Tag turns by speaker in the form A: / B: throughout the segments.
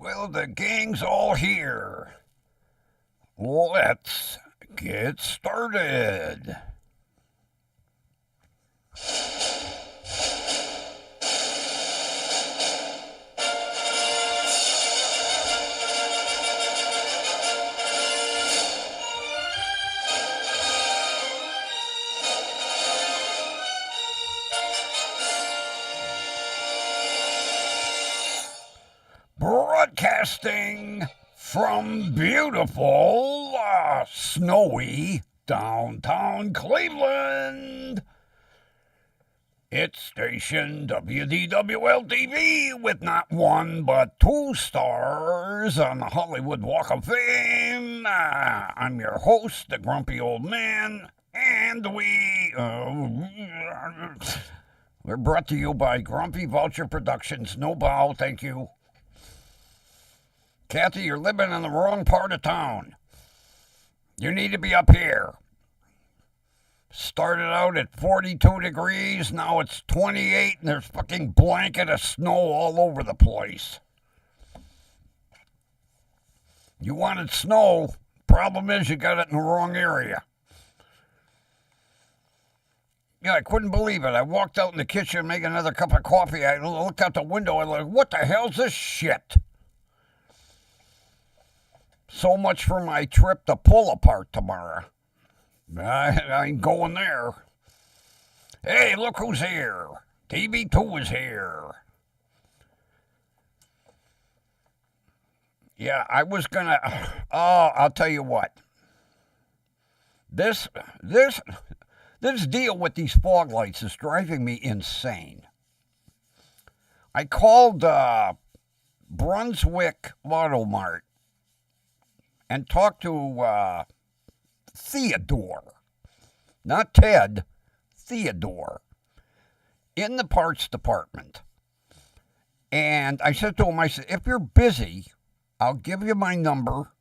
A: Well, the gang's all here. Let's get started. Broadcasting from beautiful, snowy downtown Cleveland. It's station WDWL TV with not one but 2 stars on the Hollywood Walk of Fame. I'm your host, the Grumpy Old Man, and we're brought to you by Grumpy Voucher Productions. No bow, thank you. Kathy, you're living in the wrong part of town. You need to be up here. Started out at 42 degrees, now it's 28, and there's fucking blanket of snow all over the place. You wanted snow, problem is you got it in the wrong area. Yeah, I couldn't believe it. I walked out in the kitchen to make another cup of coffee. I looked out the window, I'm like, what the hell's this shit? So much for my trip to Pull Apart tomorrow. I ain't going there. Hey, look who's here. TV2 is here. Yeah, I was gonna... Oh, I'll tell you what. This deal with these fog lights is driving me insane. I called Brunswick Auto Mart and talked to Theodore, not Ted, Theodore, in the parts department. And I said to him, I said, if you're busy, I'll give you my number.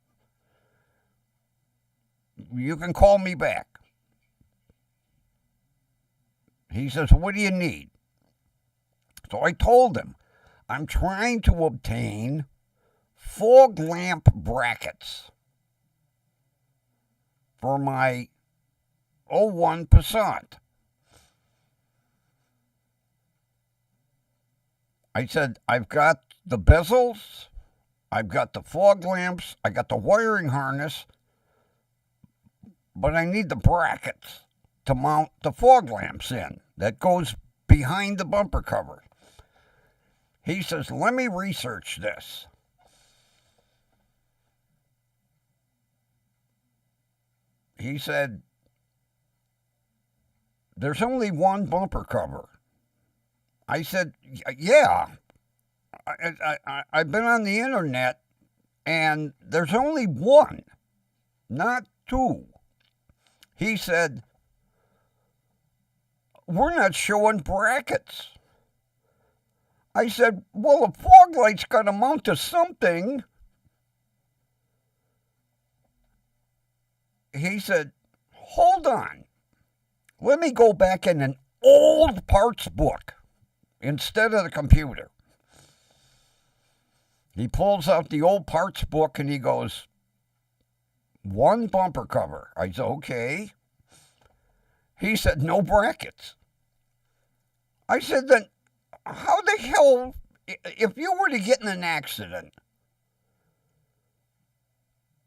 A: You can call me back. He says, what do you need? So I told him, I'm trying to obtain fog lamp brackets for my '01 Passat. I said, I've got the bezels, I've got the fog lamps, I got the wiring harness, but I need the brackets to mount the fog lamps in. That goes behind the bumper cover. He says, let me research this. He said, there's only one bumper cover. I said, yeah. I've been on the internet, and there's only one, not 2. He said, we're not showing brackets. I said, well, a fog light's got to mount to something. He said, hold on. Let me go back in an old parts book instead of the computer. He pulls out the old parts book and he goes, 1 bumper cover. I said, okay. He said, no brackets. I said, then how the hell, if you were to get in an accident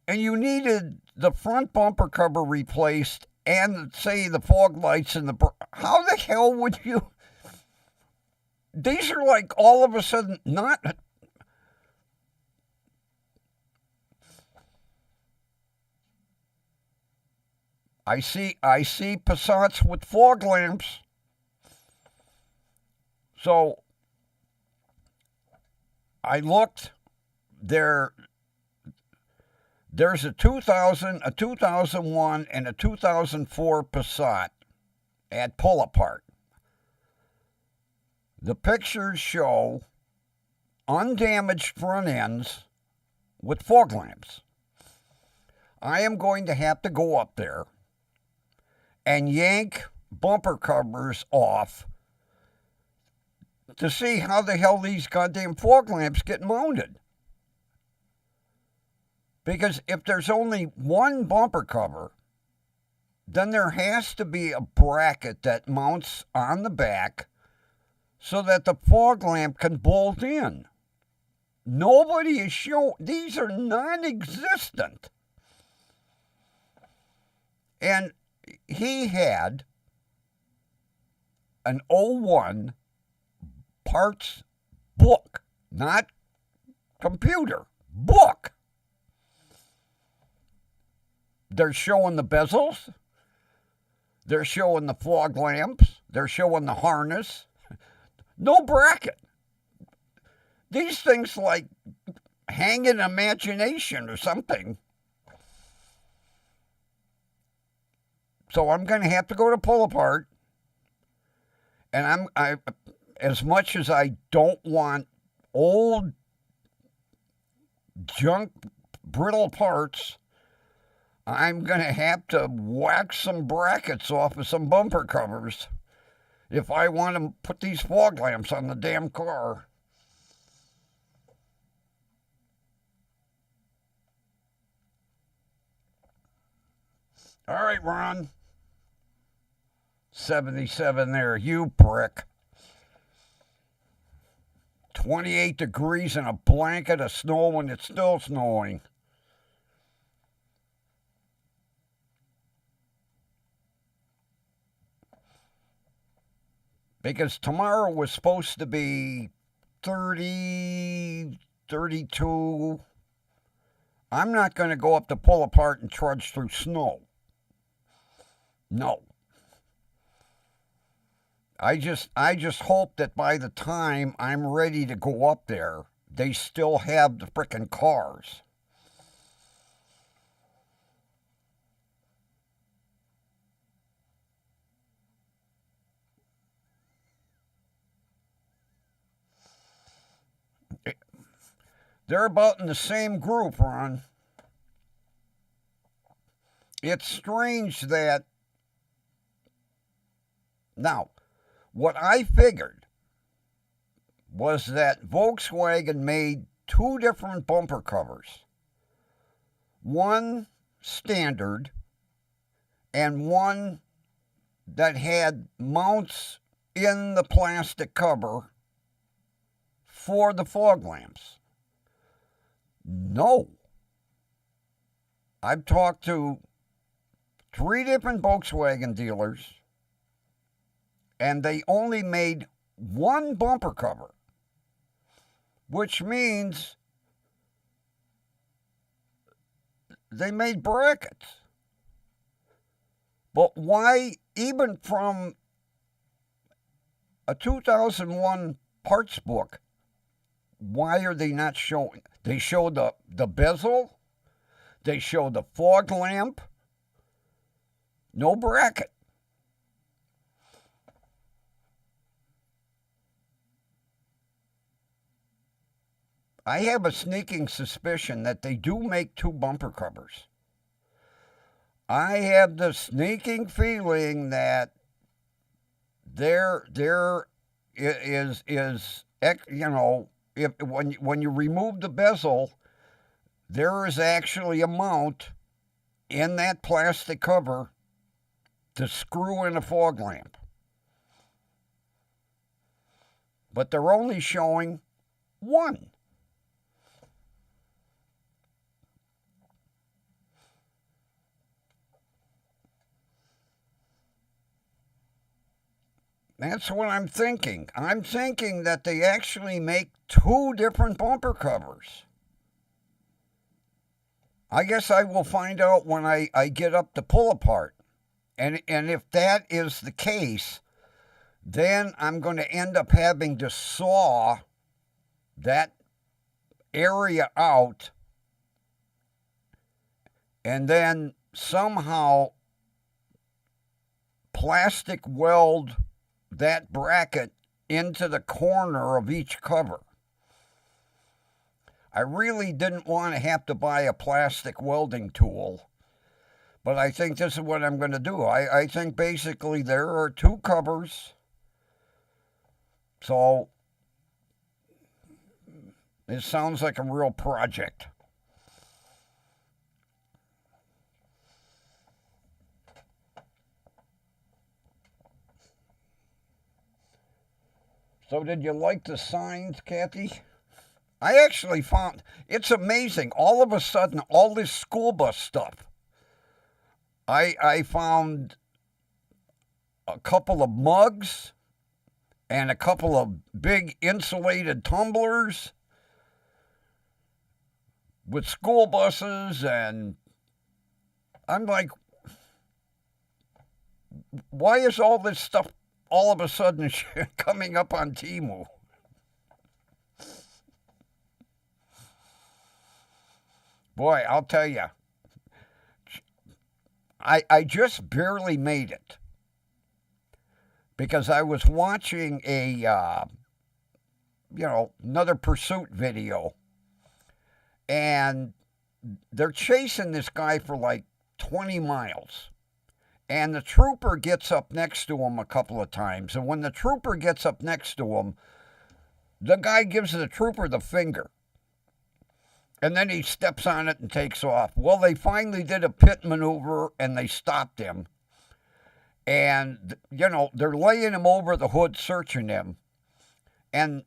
A: and you needed the front bumper cover replaced and, say, the fog lights and how the hell would you... These are like all of a sudden not... I see Passats with fog lamps. So I looked. There's a 2000, a 2001, and a 2004 Passat at Pull Apart. The pictures show undamaged front ends with fog lamps. I am going to have to go up there and yank bumper covers off to see how the hell these goddamn fog lamps get mounted. Because if there's only one bumper cover, then there has to be a bracket that mounts on the back so that the fog lamp can bolt in. Nobody is showing. These are non-existent. And he had an '01 parts book, not computer, book. They're showing the bezels. They're showing the fog lamps. They're showing the harness. No bracket. These things like hang in imagination or something. So I'm going to have to go to pull apart. And I as much as I don't want old junk brittle parts, I'm going to have to whack some brackets off of some bumper covers if I want to put these fog lamps on the damn car. All right, Ron. 77 there, you prick. 28 degrees and a blanket of snow when it's still snowing. Because tomorrow was supposed to be 30, 32. I'm not going to go up to pull apart and trudge through snow. No. I just hope that by the time I'm ready to go up there, they still have the frickin' cars. They're about in the same group, Ron. It's strange that... Now, what I figured was that Volkswagen made two different bumper covers. One standard and one that had mounts in the plastic cover for the fog lamps. No. I've talked to 3 different Volkswagen dealers, and they only made one bumper cover, which means they made brackets. But why, even from a 2001 parts book, why are they not showing? They show the bezel, they show the fog lamp, no bracket. I have a sneaking suspicion that they do make 2 bumper covers. I have the sneaking feeling that there is you know, if when you remove the bezel, there is actually a mount in that plastic cover to screw in a fog lamp. But they're only showing one. That's what I'm thinking. I'm thinking that they actually make 2 different bumper covers. I guess I will find out when I get up to pull apart. And if that is the case, then I'm going to end up having to saw that area out and then somehow plastic weld that bracket into the corner of each cover. I really didn't want to have to buy a plastic welding tool, but I think this is what I'm going to do. I think basically there are 2 covers, so it sounds like a real project. So did you like the signs, Kathy? I actually found, it's amazing. All of a sudden, all this school bus stuff. I found a couple of mugs and a couple of big insulated tumblers with school buses, and I'm like, why is all this stuff all of a sudden coming up on Temu? Boy, I'll tell you, I just barely made it because I was watching another pursuit video, and they're chasing this guy for like 20 miles. And the trooper gets up next to him a couple of times. And when the trooper gets up next to him, the guy gives the trooper the finger. And then he steps on it and takes off. Well, they finally did a pit maneuver and they stopped him. And, they're laying him over the hood, searching him. And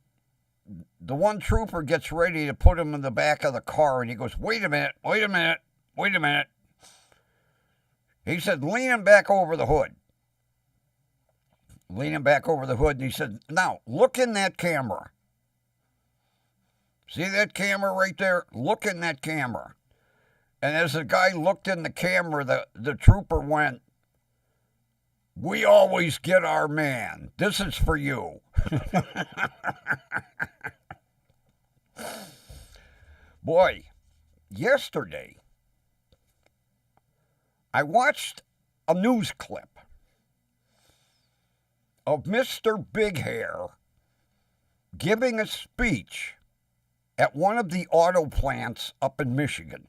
A: the one trooper gets ready to put him in the back of the car. And he goes, wait a minute. He said, lean him back over the hood. And he said, now, look in that camera. See that camera right there? Look in that camera. And as the guy looked in the camera, the trooper went, we always get our man. This is for you. Boy, yesterday, I watched a news clip of Mr. Big Hair giving a speech at one of the auto plants up in Michigan.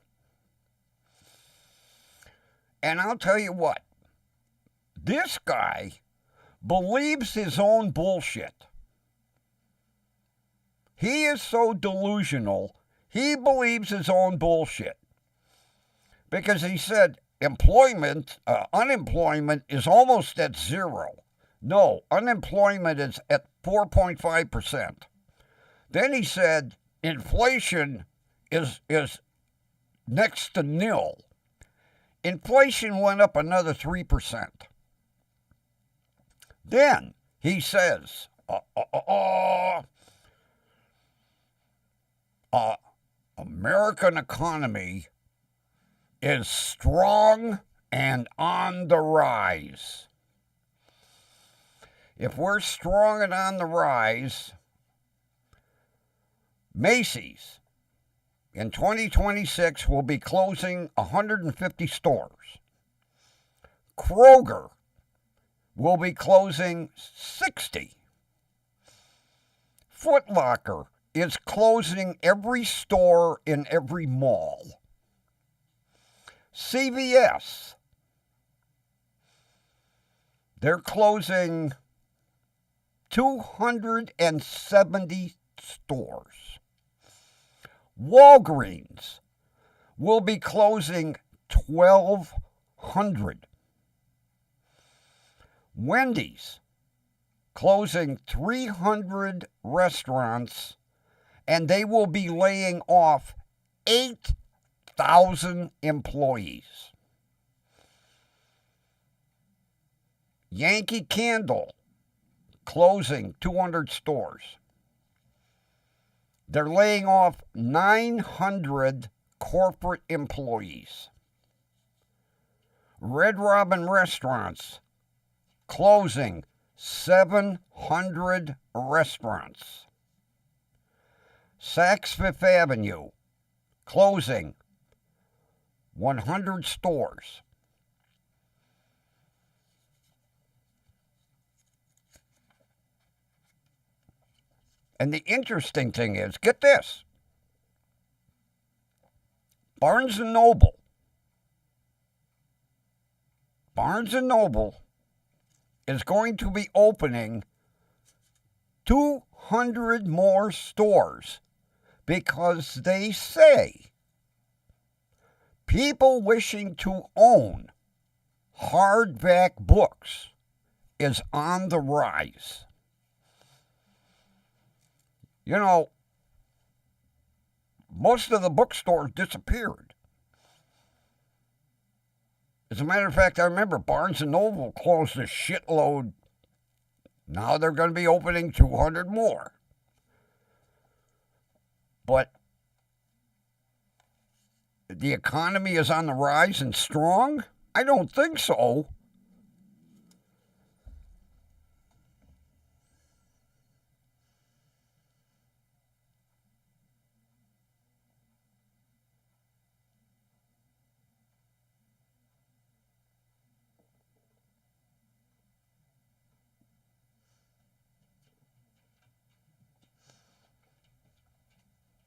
A: And I'll tell you what, this guy believes his own bullshit. He is so delusional, he believes his own bullshit. Because he said, unemployment is almost at zero. No, unemployment is at 4.5%. Then he said inflation is next to nil. Inflation went up another 3%. Then he says, American economy is strong and on the rise. If we're strong and on the rise, Macy's in 2026 will be closing 150 stores. Kroger will be closing 60. Foot Locker is closing every store in every mall. CVS, they're closing 270 stores. Walgreens will be closing 1,200. Wendy's closing 300 restaurants, and they will be laying off 8,000 employees. Yankee Candle closing 200 stores. They're laying off 900 corporate employees. Red Robin Restaurants closing 700 restaurants. Saks Fifth Avenue closing 100 stores. And the interesting thing is, get this, Barnes & Noble is going to be opening 200 more stores because they say people wishing to own hardback books is on the rise. You know, most of the bookstores disappeared. As a matter of fact, I remember Barnes and Noble closed a shitload. Now they're going to be opening 200 more. But the economy is on the rise and strong? I don't think so.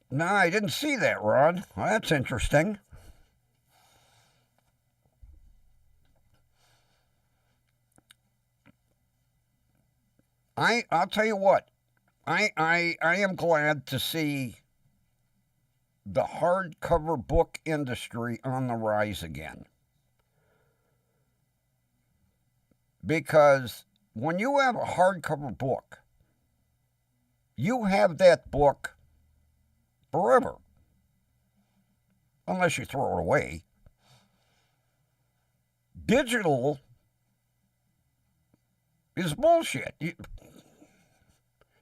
A: No, I didn't see that, Ron. Well, that's interesting. I'll tell you what. I am glad to see the hardcover book industry on the rise again. Because when you have a hardcover book, you have that book forever. Unless you throw it away. Digital is bullshit.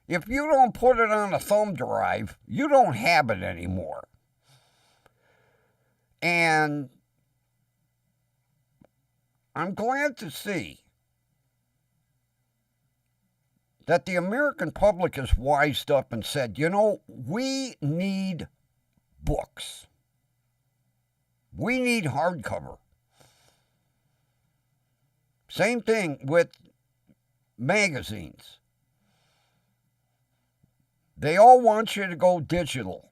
A: If you don't put it on a thumb drive, you don't have it anymore. And I'm glad to see that the American public has wised up and said, you know, we need books. We need hardcover. Same thing with magazines. They all want you to go digital.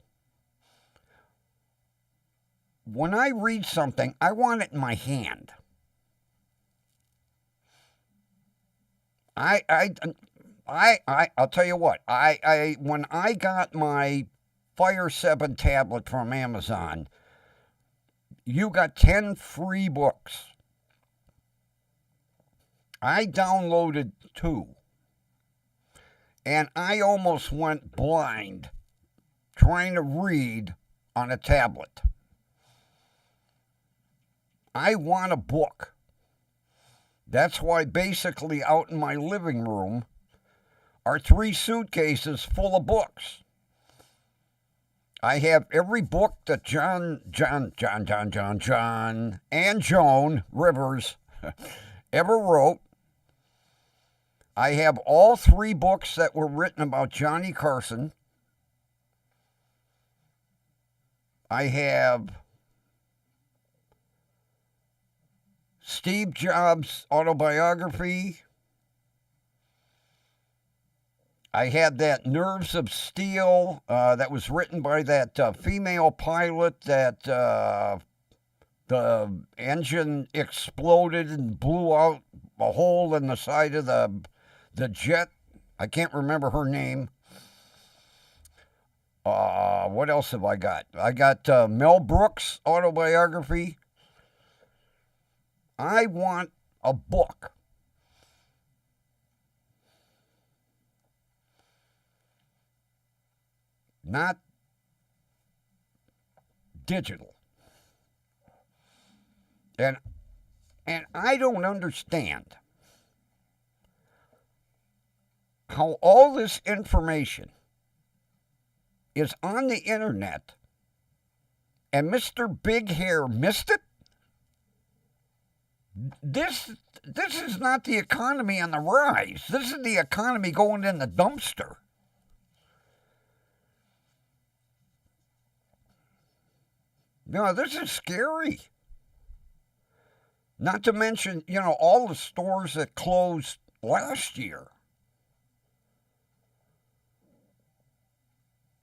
A: When I read something, I want it in my hand. I'll tell you what. When I got my Fire 7 tablet from Amazon, you got 10 free books. I downloaded 2. And I almost went blind trying to read on a tablet. I want a book. That's why basically out in my living room are 3 suitcases full of books. I have every book that John and Joan Rivers ever wrote. I have all 3 books that were written about Johnny Carson. I have Steve Jobs' autobiography. I had that Nerves of Steel that was written by that female pilot that the engine exploded and blew out a hole in the side of the jet. I can't remember her name. What else have I got? I got Mel Brooks' autobiography. I want a book. Not digital. And I don't understand how all this information is on the internet and Mr. Big Hair missed it. This is not the economy on the rise. This is the economy going in the dumpster. No, this is scary. Not to mention, all the stores that closed last year.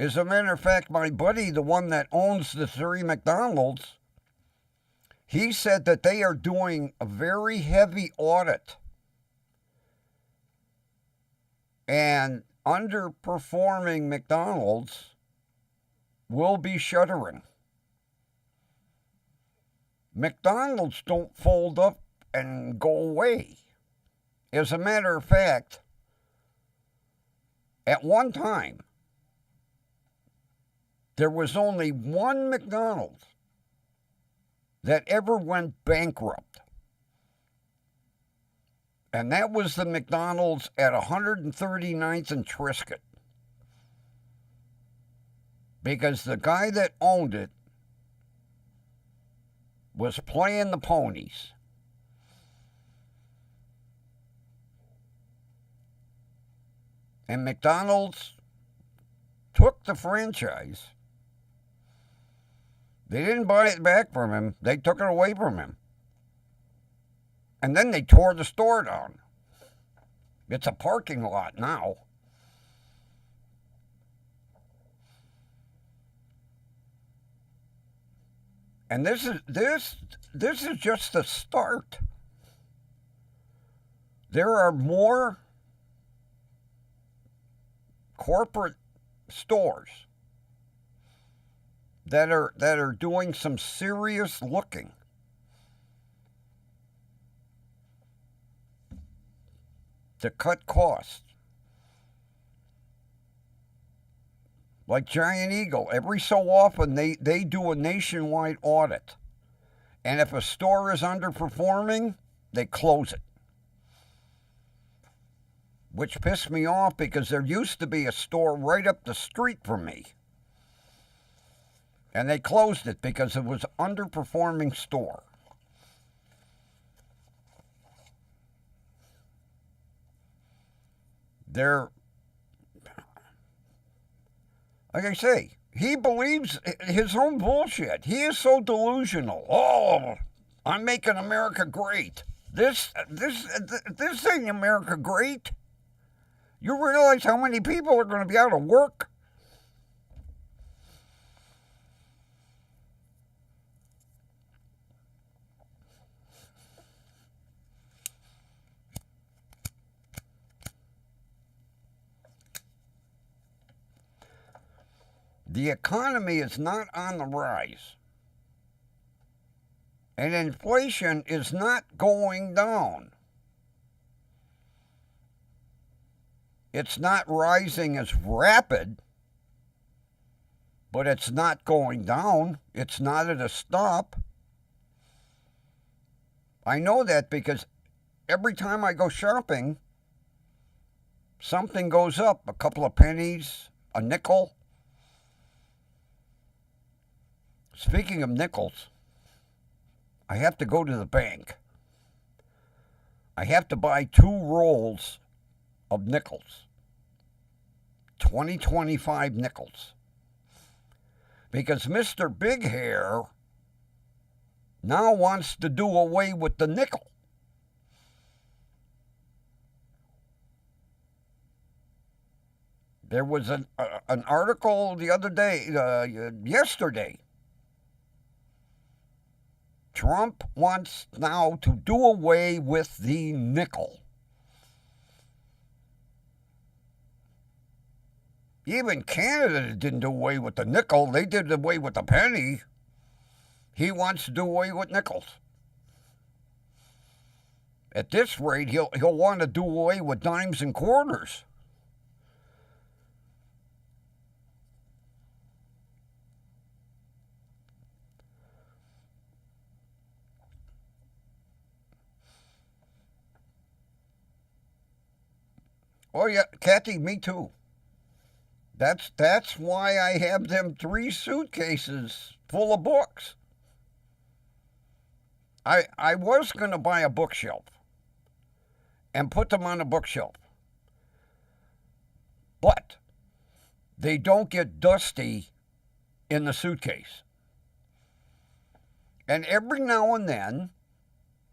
A: As a matter of fact, my buddy, the one that owns the 3 McDonald's, he said that they are doing a very heavy audit. And underperforming McDonald's will be shuttering. McDonald's don't fold up and go away. As a matter of fact, at one time, there was only one McDonald's that ever went bankrupt. And that was the McDonald's at 139th and Triscuit. Because the guy that owned it was playing the ponies. And McDonald's took the franchise. They didn't buy it back from him. They took it away from him. And then they tore the store down. It's a parking lot now. And this is just the start. There are more corporate stores that are doing some serious looking. To cut costs. Like Giant Eagle, every so often they do a nationwide audit. And if a store is underperforming, they close it. Which pissed me off because there used to be a store right up the street from me. And they closed it because it was an underperforming store. Like I say, he believes his own bullshit. He is so delusional. Oh, I'm making America great. This ain't America great. You realize how many people are going to be out of work? The economy is not on the rise. And inflation is not going down. It's not rising as rapid, but it's not going down. It's not at a stop. I know that because every time I go shopping, something goes up, a couple of pennies, a nickel. Speaking of nickels, I have to go to the bank. I have to buy 2 rolls of nickels. 2025 nickels. Because Mr. Big Hair now wants to do away with the nickel. There was an article the other day, yesterday. Trump wants now to do away with the nickel. Even Canada didn't do away with the nickel. They did away with the penny. He wants to do away with nickels. At this rate, he'll want to do away with dimes and quarters. Oh yeah, Kathy, me too. That's why I have them 3 suitcases full of books. I was going to buy a bookshelf and put them on a bookshelf. But they don't get dusty in the suitcase. And every now and then,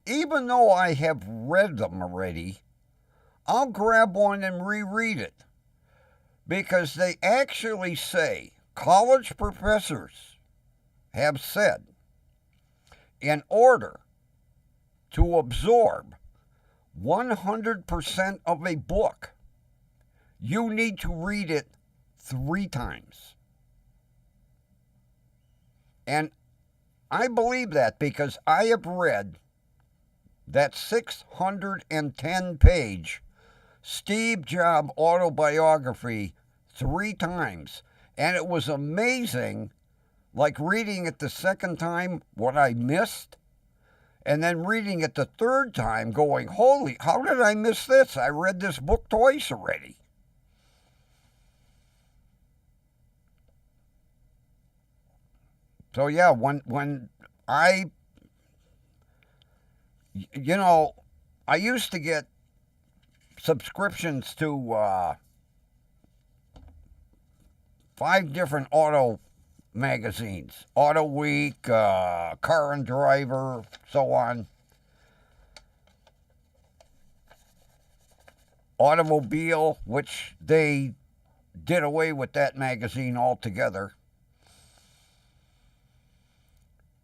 A: even though I have read them already, I'll grab one and reread it. Because they actually say, college professors have said, in order to absorb 100% of a book, you need to read it 3 times. And I believe that because I have read that 610-page Steve Jobs autobiography 3 times, And it was amazing, like reading it the second time, what I missed. And then reading it the third time going, holy, how did I miss this? I read this book twice already. So yeah, when I, I used to get subscriptions to 5 different auto magazines, Auto Week, Car and Driver, so on. Automobile, which they did away with that magazine altogether.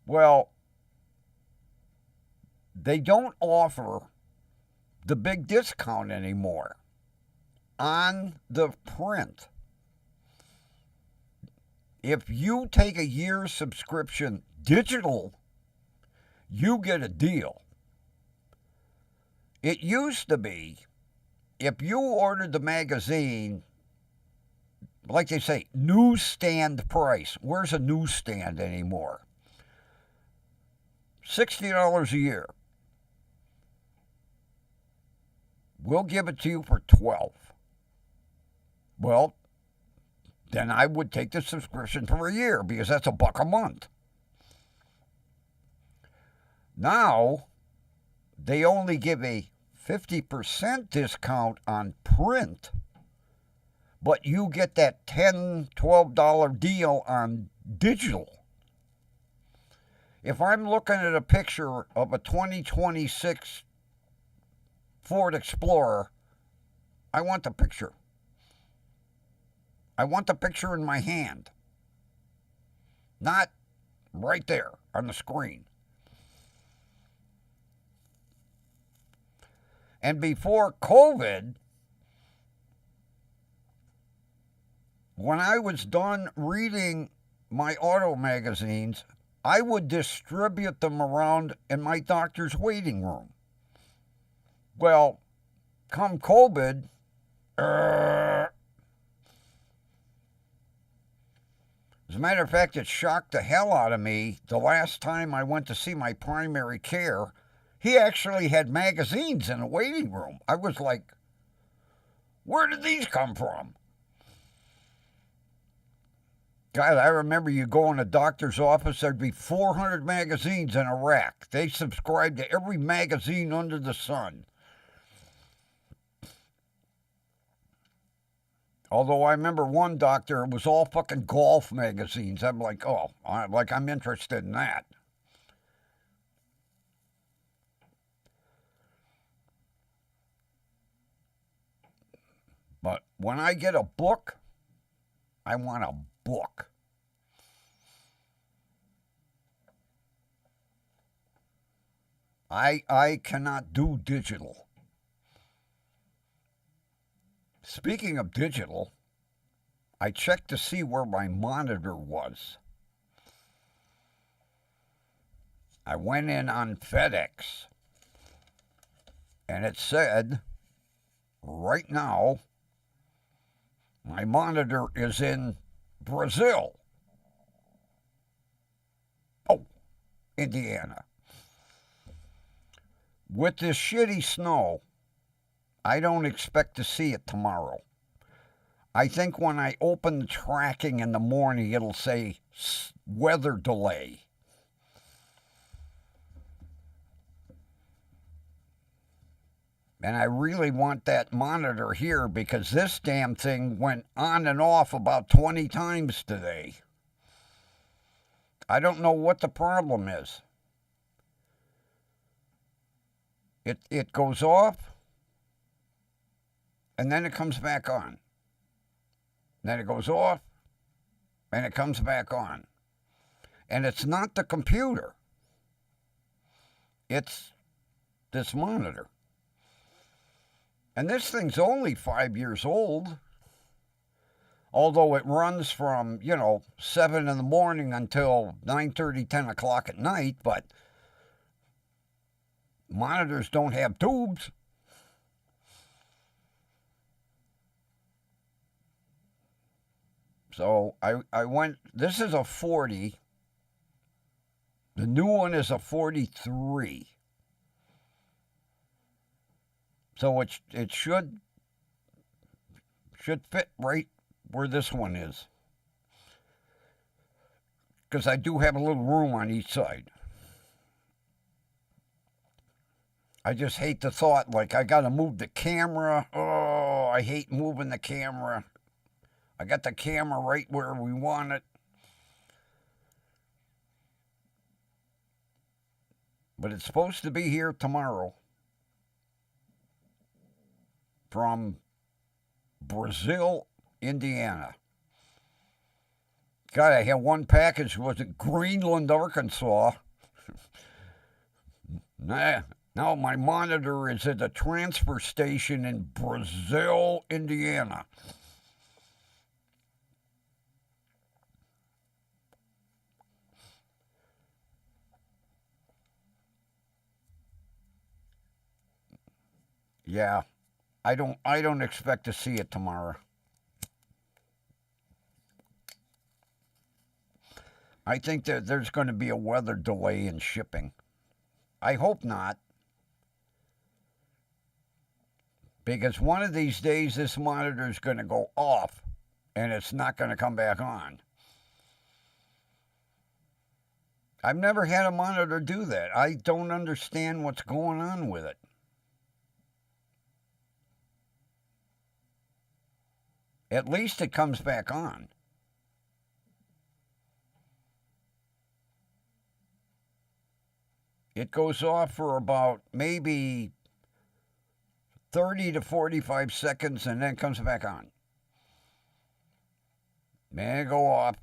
A: Well, they don't offer the big discount anymore on the print. If you take a year's subscription digital, you get a deal. It used to be, if you ordered the magazine, like they say, newsstand price. Where's a newsstand anymore? $60 a year. We'll give it to you for $12. Well, then I would take the subscription for a year because that's $1 a month. Now, they only give a 50% discount on print, but you get that $10, $12 deal on digital. If I'm looking at a picture of a 2026 Ford Explorer, I want the picture. I want the picture in my hand, not right there on the screen. And before COVID, when I was done reading my auto magazines, I would distribute them around in my doctor's waiting room. Well, come COVID, as a matter of fact, it shocked the hell out of me. The last time I went to see my primary care, he actually had magazines in the waiting room. I was like, where did these come from? God, I remember you go in a doctor's office, there'd be 400 magazines in a rack. They subscribed to every magazine under the sun. Although I remember one doctor, it was all fucking golf magazines. I'm like, oh, I'm interested in that. But when I get a book, I want a book. I cannot do digital. Speaking of digital, I checked to see where my monitor was. I went in on FedEx, and it said, right now, my monitor is in Brazil. Oh, Indiana. With this shitty snow, I don't expect to see it tomorrow. I think when I open the tracking in the morning, it'll say weather delay. And I really want that monitor here because this damn thing went on and off about 20 times today. I don't know what the problem is. It goes off, and then it comes back on. Then it goes off, and it comes back on. And it's not the computer. It's this monitor. And this thing's only 5 years old, although it runs from, 7 in the morning until 9:30, 10 o'clock at night, but monitors don't have tubes. So I went, this is a 40. The new one is a 43. So it should fit right where this one is. Because I do have a little room on each side. I just hate the thought, like, I got to move the camera. Oh, I hate moving the camera. I got the camera right where we want it. But it's supposed to be here tomorrow from Breal, Indiana. God, I had one package, was it Greenland, Arkansas? Now my monitor is at the transfer station in Breal, Indiana. Yeah, I don't expect to see it tomorrow. I think that there's going to be a weather delay in shipping. I hope not. Because one of these days this monitor is going to go off and it's not going to come back on. I've never had a monitor do that. I don't understand what's going on with it. At least it comes back on. It goes off for about maybe 30 to 45 seconds and then comes back on. Man, go off.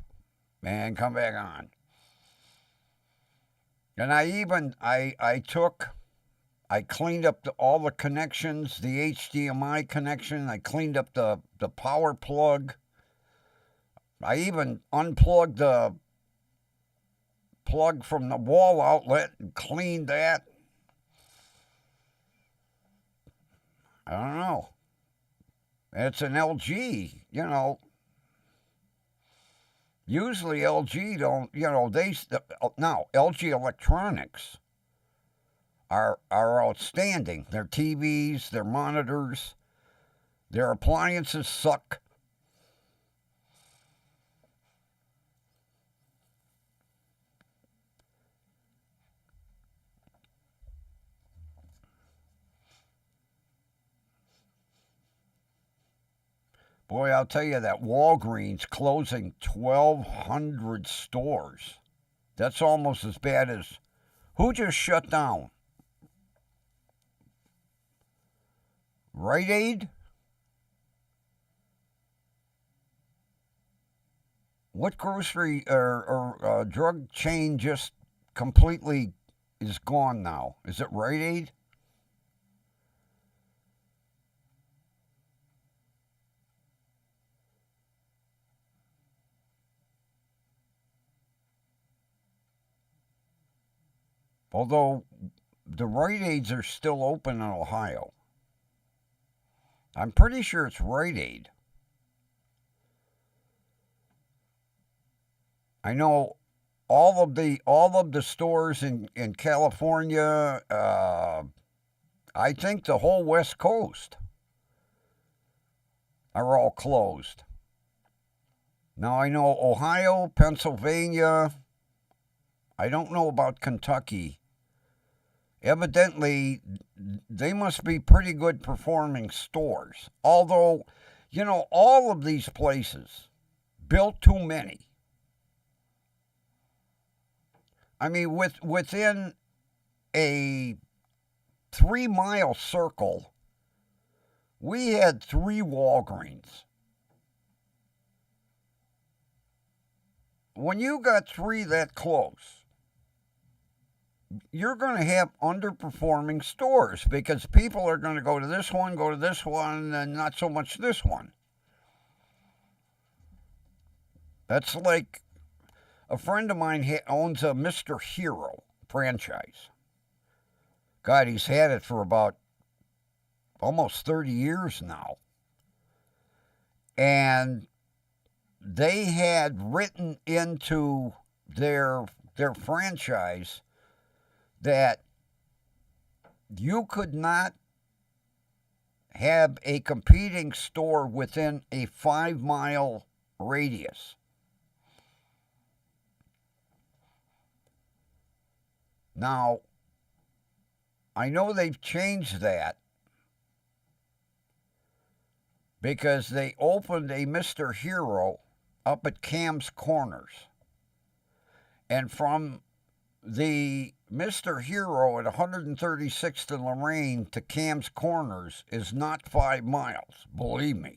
A: Man, come back on. And I cleaned up all the connections, the HDMI connection. I cleaned up the power plug. I even unplugged the plug from the wall outlet and cleaned that. I don't know. It's an LG, you know. Usually LG don't, you know, now LG Electronics are outstanding. Their TVs, their monitors, their appliances suck. Boy, I'll tell you that Walgreens closing 1,200 stores. That's almost as bad as who just shut down? Rite Aid? What grocery or drug chain just completely is gone now? Is it Rite Aid? Although the Rite Aids are still open in Ohio. I'm pretty sure it's Rite Aid. I know all of the stores in California. I think the whole West Coast are all closed. Now I know Ohio, Pennsylvania. I don't know about Kentucky. Evidently, they must be pretty good performing stores. Although, you know, all of these places built too many. I mean, within a 3-mile circle, we had 3 Walgreens. When you got 3 that close, you're going to have underperforming stores because people are going to go to this one, and not so much this one. That's like a friend of mine owns a Mr. Hero franchise. God, he's had it for about almost 30 years now. And they had written into their franchise that you could not have a competing store within a 5-mile radius. Now, I know they've changed that because they opened a Mr. Hero up at Cam's Corners. And from the Mr. Hero at 136th and Lorraine to Cam's Corners is not 5 miles, believe me.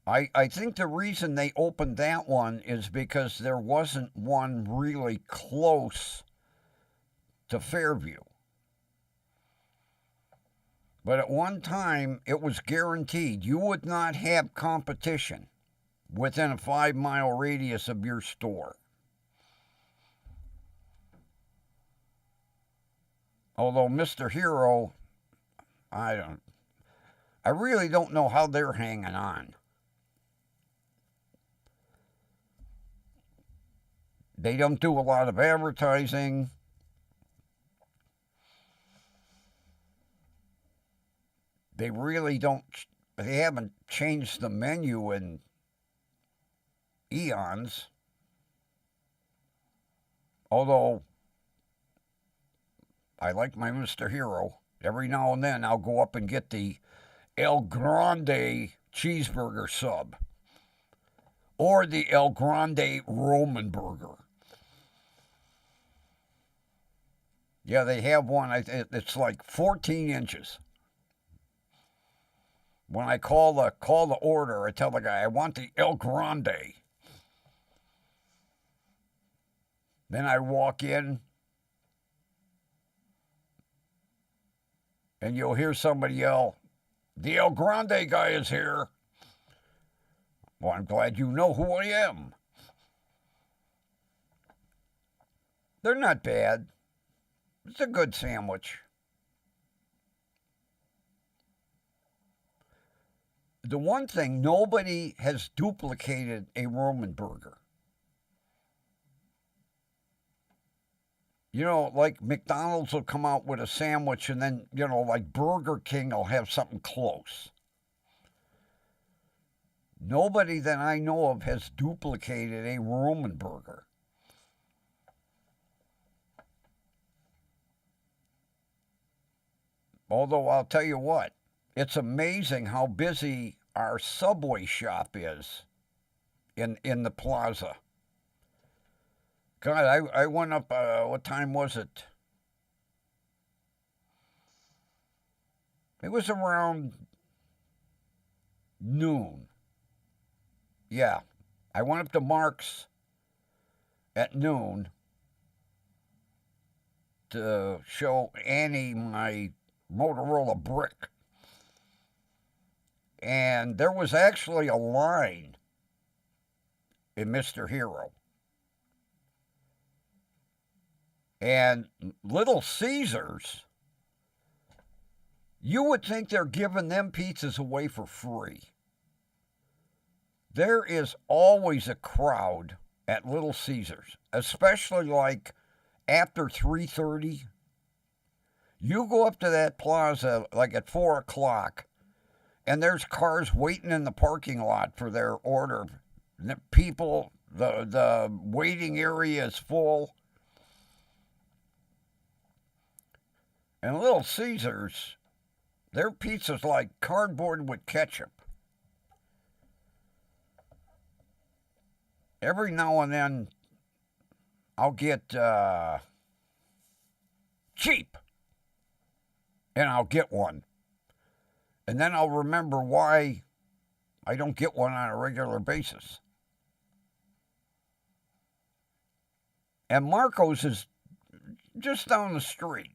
A: I think the reason they opened that one is because there wasn't one really close to Fairview. But at one time, it was guaranteed you would not have competition within a 5-mile radius of your store. Although Mr. Hero, I really don't know how they're hanging on. They don't do a lot of advertising. They really don't, they haven't changed the menu in eons. Although, I like my Mr. Hero. Every now and then I'll go up and get the El Grande cheeseburger sub. Or the El Grande Roman burger. Yeah, they have one. It's like 14 inches. When I call the order, I tell the guy I want the El Grande. Then I walk in, and you'll hear somebody yell, "The El Grande guy is here." Well, I'm glad you know who I am. They're not bad. It's a good sandwich. The one thing, nobody has duplicated a Roman burger. You know, like McDonald's will come out with a sandwich and then, like Burger King will have something close. Nobody that I know of has duplicated a Roman burger. Although I'll tell you what, it's amazing how busy our Subway shop is in the plaza. God, I went up, what time was it? It was around noon. Yeah, I went up to Mark's at noon to show Annie my Motorola brick. And there was actually a line in Mr. Hero. And Little Caesars, you would think they're giving them pizzas away for free. There is always a crowd at Little Caesars, especially like after 3:30. You go up to that plaza like at 4 o'clock, and there's cars waiting in the parking lot for their order. The people, the waiting area is full. And Little Caesars, their pizza's like cardboard with ketchup. Every now and then, I'll get cheap, and I'll get one. And then I'll remember why I don't get one on a regular basis. And Marco's is just down the street.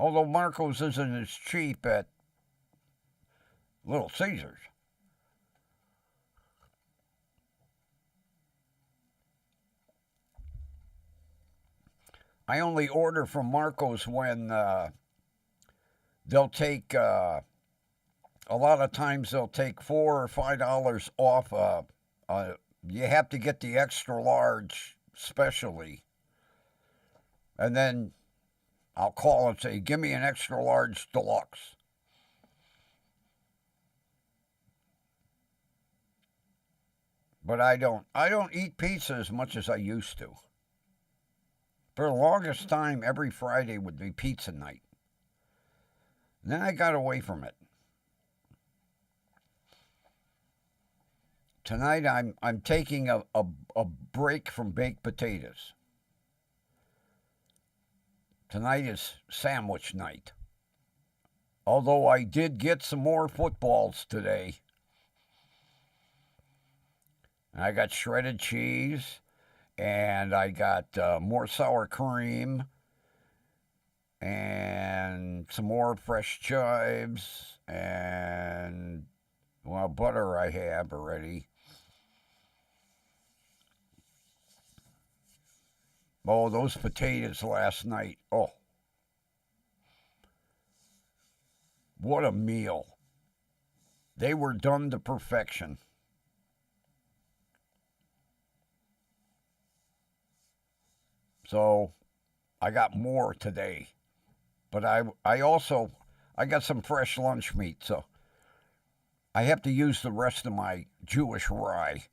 A: Although Marco's isn't as cheap at Little Caesars. I only order from Marco's when they'll take, a lot of times they'll take $4 or $5 off. You have to get the extra large specially. And then I'll call and say, give me an extra large deluxe. But I don't eat pizza as much as I used to. For the longest time, every Friday would be pizza night. And then I got away from it. Tonight I'm taking a break from baked potatoes. Tonight is sandwich night. Although I did get some more footballs today. I got shredded cheese, and I got more sour cream, and some more fresh chives, and, well, butter I have already. Oh, those potatoes last night. Oh, what a meal. They were done to perfection. So I got more today. But I also I got some fresh lunch meat, so I have to use the rest of my Jewish rye.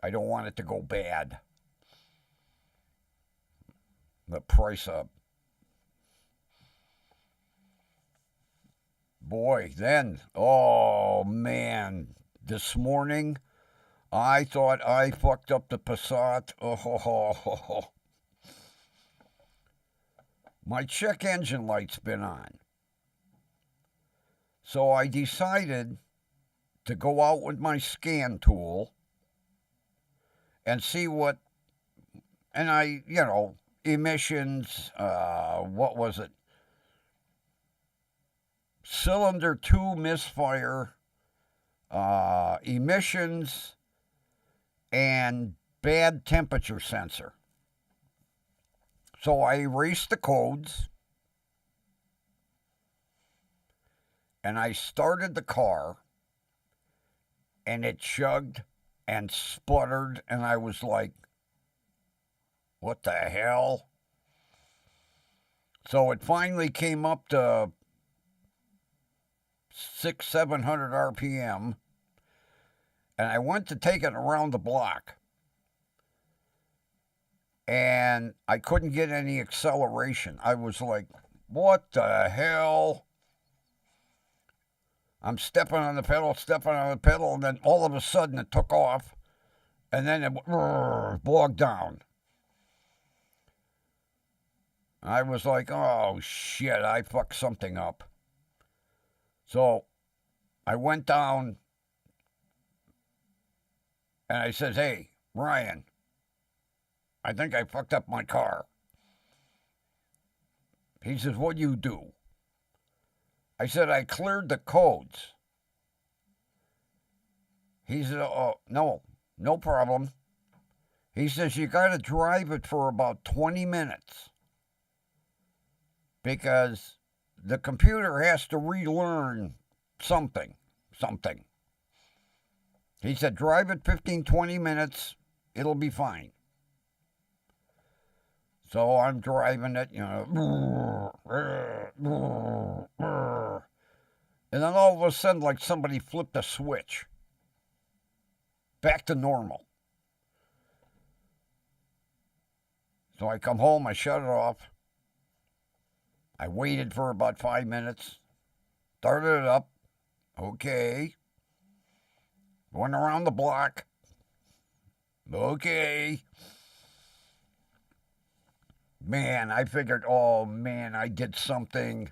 A: I don't want it to go bad. The price up. Boy, then, oh man, this morning I thought I fucked up the Passat. Oh, my check engine light's been on. So I decided to go out with my scan tool and see what, and emissions, what was it? Cylinder 2 misfire, emissions, and bad temperature sensor. So I erased the codes, and I started the car, and it chugged and sputtered, and I was like, what the hell? So it finally came up to 700 RPM, and I went to take it around the block, and I couldn't get any acceleration. I was like, what the hell? I'm stepping on the pedal, and then all of a sudden it took off, and then it bogged down. I was like, oh shit, I fucked something up. So I went down and I said, hey, Ryan, I think I fucked up my car. He says, what'd you do? I said, I cleared the codes. He said, oh, no problem. He says, you got to drive it for about 20 minutes because the computer has to relearn something. He said, drive it 15, 20 minutes, it'll be fine. So I'm driving it, and then all of a sudden, like somebody flipped a switch. Back to normal. So I come home, I shut it off. I waited for about 5 minutes, started it up. Okay. Went around the block. Okay. Man, I figured, oh man, I did something.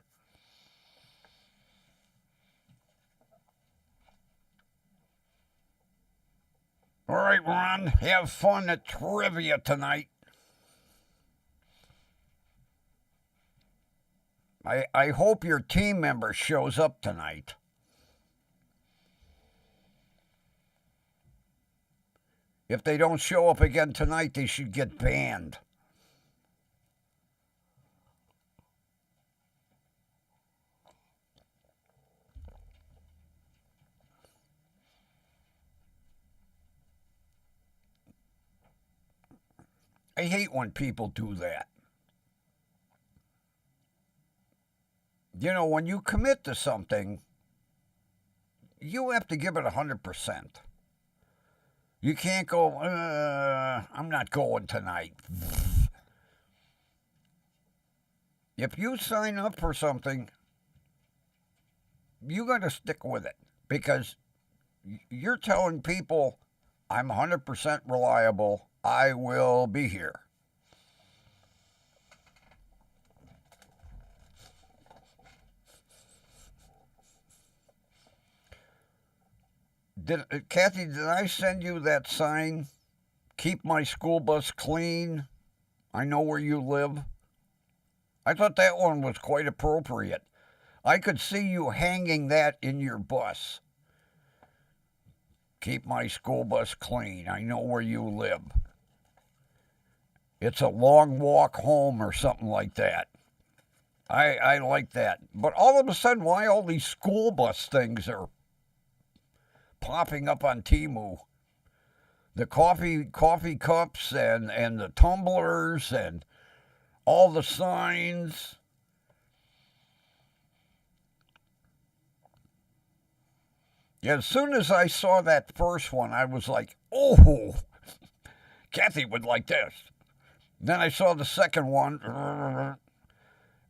A: All right, Ron, have fun at trivia tonight. I hope your team member shows up tonight. If they don't show up again tonight, they should get banned. I hate when people do that. When you commit to something, you have to give it 100%. You can't go, I'm not going tonight. If you sign up for something, you got to stick with it because you're telling people, I'm 100% reliable. I will be here. Kathy, did I send you that sign? Keep my school bus clean. I know where you live. I thought that one was quite appropriate. I could see you hanging that in your bus. Keep my school bus clean. I know where you live. It's a long walk home or something like that. I like that. But all of a sudden, why all these school bus things are popping up on Temu? The coffee cups and the tumblers and all the signs. Yeah, as soon as I saw that first one, I was like, oh, Kathy would like this. Then I saw the second one.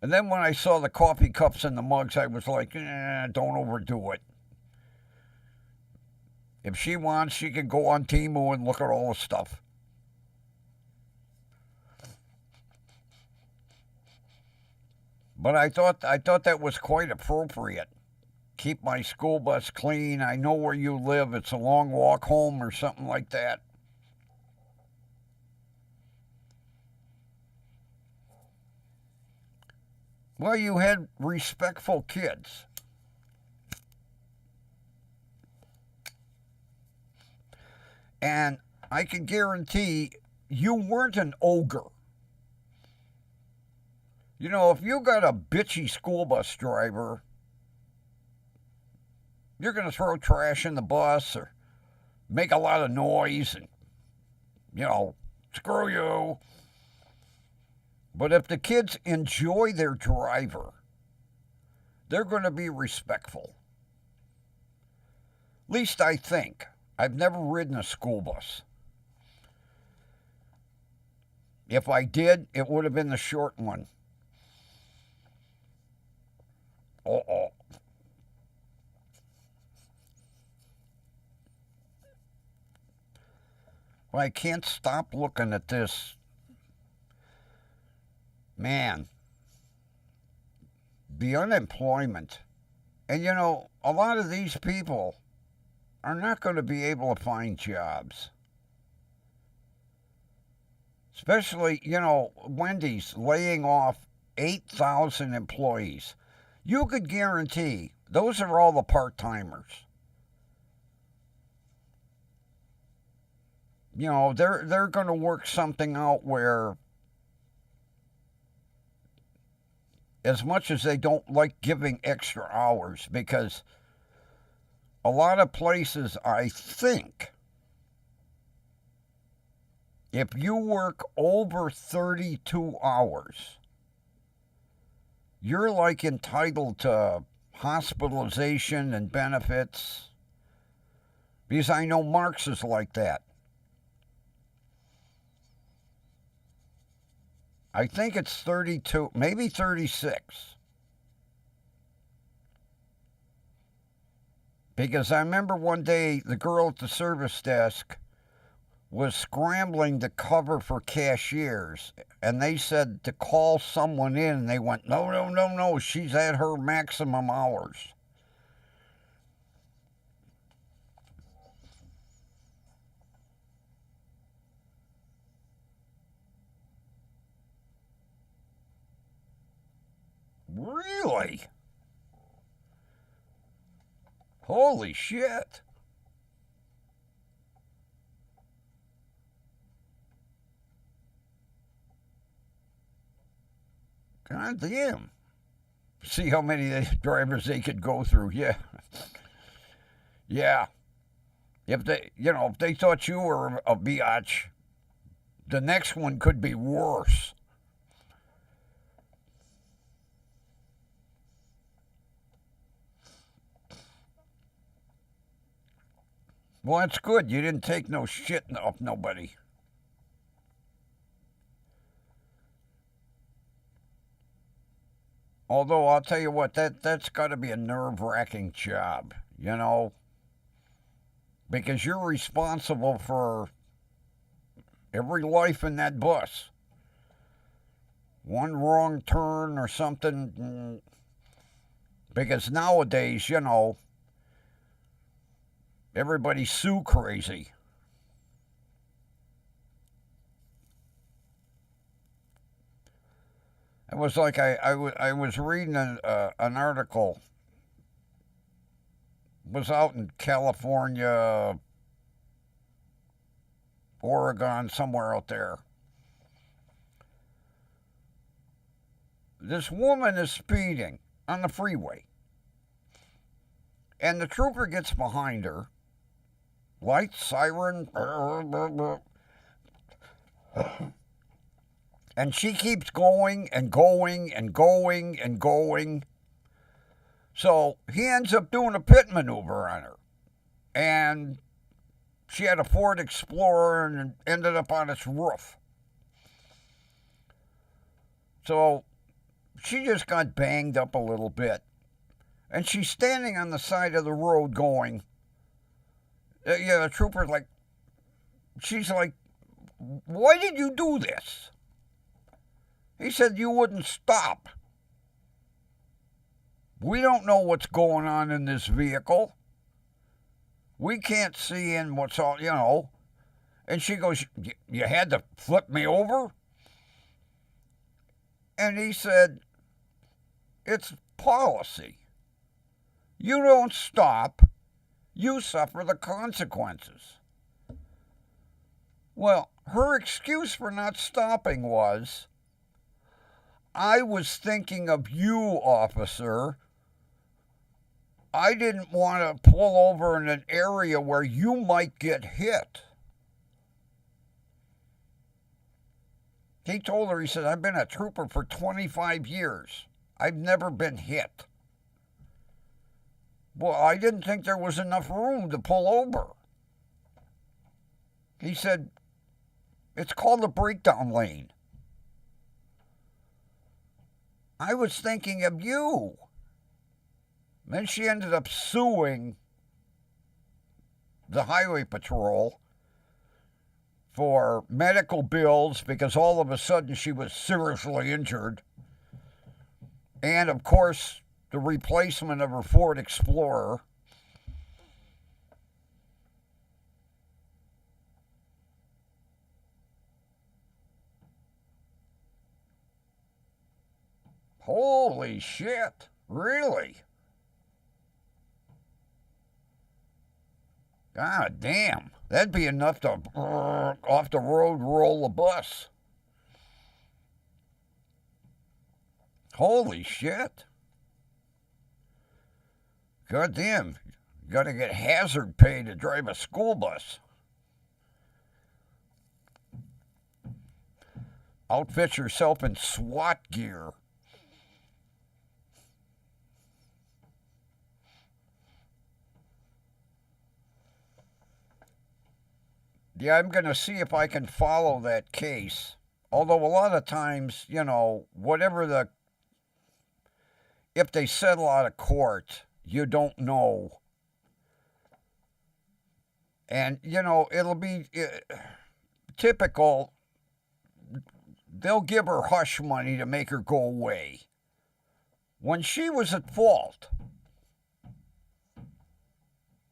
A: And then when I saw the coffee cups and the mugs, I was like, don't overdo it. If she wants, she can go on Temu and look at all the stuff. But I thought that was quite appropriate. Keep my school bus clean. I know where you live. It's a long walk home or something like that. Well, you had respectful kids. And I can guarantee you weren't an ogre. If you got a bitchy school bus driver, you're going to throw trash in the bus or make a lot of noise and, screw you. But if the kids enjoy their driver, they're going to be respectful. At least I think. I've never ridden a school bus. If I did, it would have been the short one. Uh-oh. Well, I can't stop looking at this. Man, the unemployment. And a lot of these people are not going to be able to find jobs. Especially, Wendy's laying off 8,000 employees. You could guarantee those are all the part-timers. They're going to work something out where, as much as they don't like giving extra hours, because a lot of places, I think, if you work over 32 hours, you're like entitled to hospitalization and benefits. Because I know Marx is like that. I think it's 32, maybe 36. Because I remember one day the girl at the service desk was scrambling to cover for cashiers, and they said to call someone in, and they went, no, she's at her maximum hours. Really? Holy shit. God damn. See how many drivers they could go through. Yeah. Yeah. If they thought you were a biatch, the next one could be worse. Well, that's good. You didn't take no shit off nobody. Although I'll tell you what, that's got to be a nerve-wracking job, you know, because you're responsible for every life in that bus. One wrong turn or something, because nowadays, you know, everybody's sue crazy. It was like I was reading an article. It was out in California, Oregon, somewhere out there. This woman is speeding on the freeway, and the trooper gets behind her, light, siren, and she keeps going and going and going and going. So he ends up doing a pit maneuver on her, and she had a Ford Explorer and ended up on its roof. So she just got banged up a little bit. And she's standing on the side of the road going, yeah, the trooper's like, she's like, why did you do this? He said, you wouldn't stop. We don't know what's going on in this vehicle. We can't see in what's all, you know. And she goes, you had to flip me over? And he said, it's policy. You don't stop, you suffer the consequences. Well, her excuse for not stopping was, I was thinking of you, officer. I didn't want to pull over in an area where you might get hit. He told her, he said, I've been a trooper for 25 years. I've never been hit. Well, I didn't think there was enough room to pull over. He said, it's called the breakdown lane. I was thinking of you. Then she ended up suing the highway patrol for medical bills because all of a sudden she was seriously injured. And, of course, the replacement of her Ford Explorer. Holy shit, really? God damn, that'd be enough to off the road roll the bus. Holy shit. God damn, you gotta get hazard pay to drive a school bus. Outfit yourself in SWAT gear. Yeah, I'm going to see if I can follow that case. Although a lot of times, you know, if they settle out of court, you don't know. And, you know, it'll be typical. They'll give her hush money to make her go away. When she was at fault.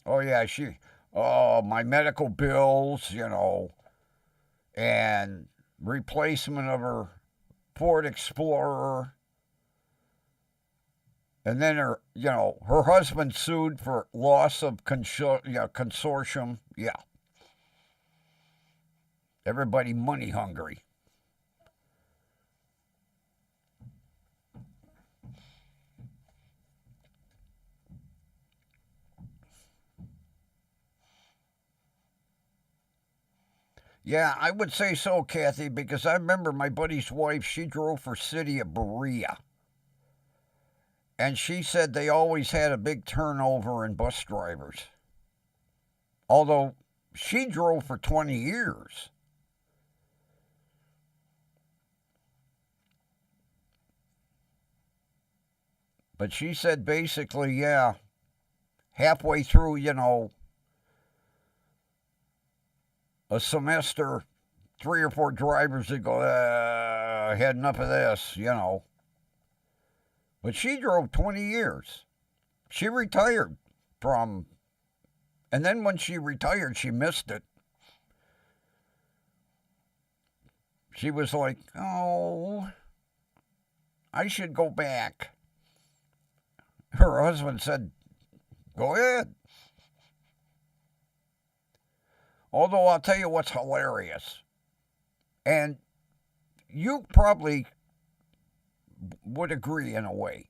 A: Oh, yeah, my medical bills, you know, and replacement of her Ford Explorer. And then her husband sued for loss of consortium. Yeah. Everybody money hungry. Yeah, I would say so, Kathy, because I remember my buddy's wife, she drove for City of Berea. And she said they always had a big turnover in bus drivers. Although she drove for 20 years. But she said basically, yeah, halfway through, a semester, three or four drivers would go, I had enough of this. But she drove 20 years. She retired from, and then when she retired, she missed it. She was like, oh, I should go back. Her husband said, go ahead. Although I'll tell you what's hilarious, and you probably would agree in a way.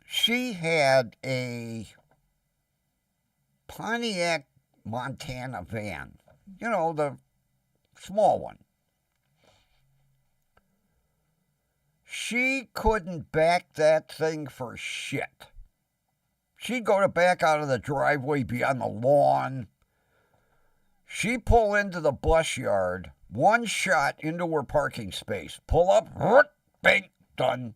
A: She had a Pontiac Montana van, the small one. She couldn't back that thing for shit. She'd go to back out of the driveway, be on the lawn. She'd pull into the bus yard, one shot into her parking space, pull up, bang, done.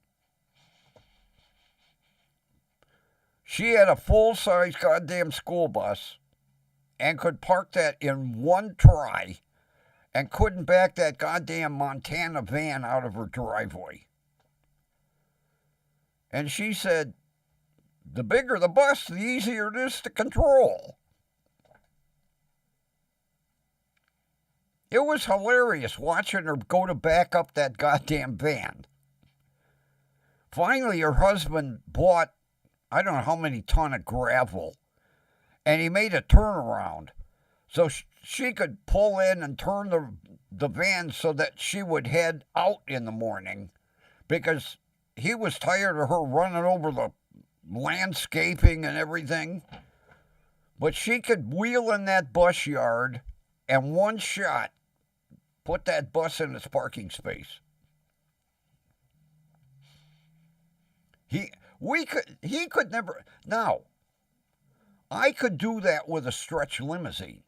A: She had a full-size goddamn school bus and could park that in one try and couldn't back that goddamn Montana van out of her driveway. And she said, the bigger the bus, the easier it is to control. It was hilarious watching her go to back up that goddamn van. Finally, her husband bought, I don't know how many ton of gravel, and he made a turnaround so she could pull in and turn the van so that she would head out in the morning because he was tired of her running over the landscaping and everything. But she could wheel in that bus yard and one shot put that bus in its parking space. He could never. Now, I could do that with a stretch limousine.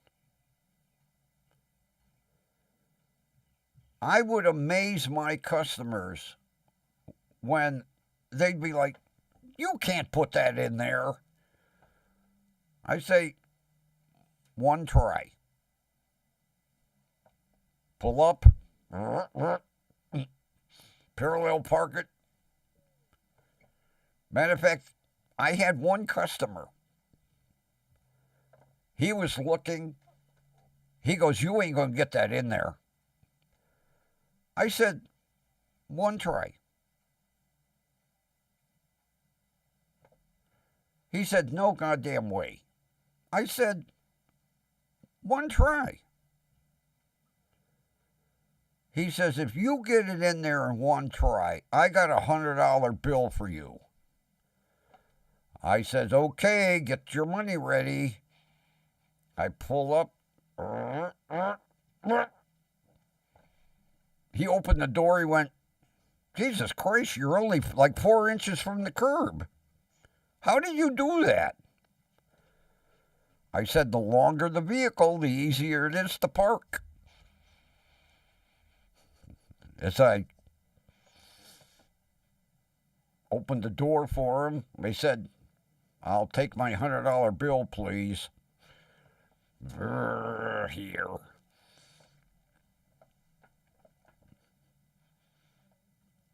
A: I would amaze my customers when they'd be like, you can't put that in there. I say, one try. Pull up, parallel park it. Matter of fact, I had one customer. He was looking. He goes, you ain't going to get that in there. I said, one try. He said, no goddamn way. I said, one try. He says, if you get it in there in one try, I got a $100 bill for you. I says, okay, get your money ready. I pull up. He opened the door. He went, Jesus Christ, you're only like 4 inches from the curb. How did you do that? I said, the longer the vehicle, the easier it is to park. As I opened the door for him, they said, I'll take my $100 bill, please. Here.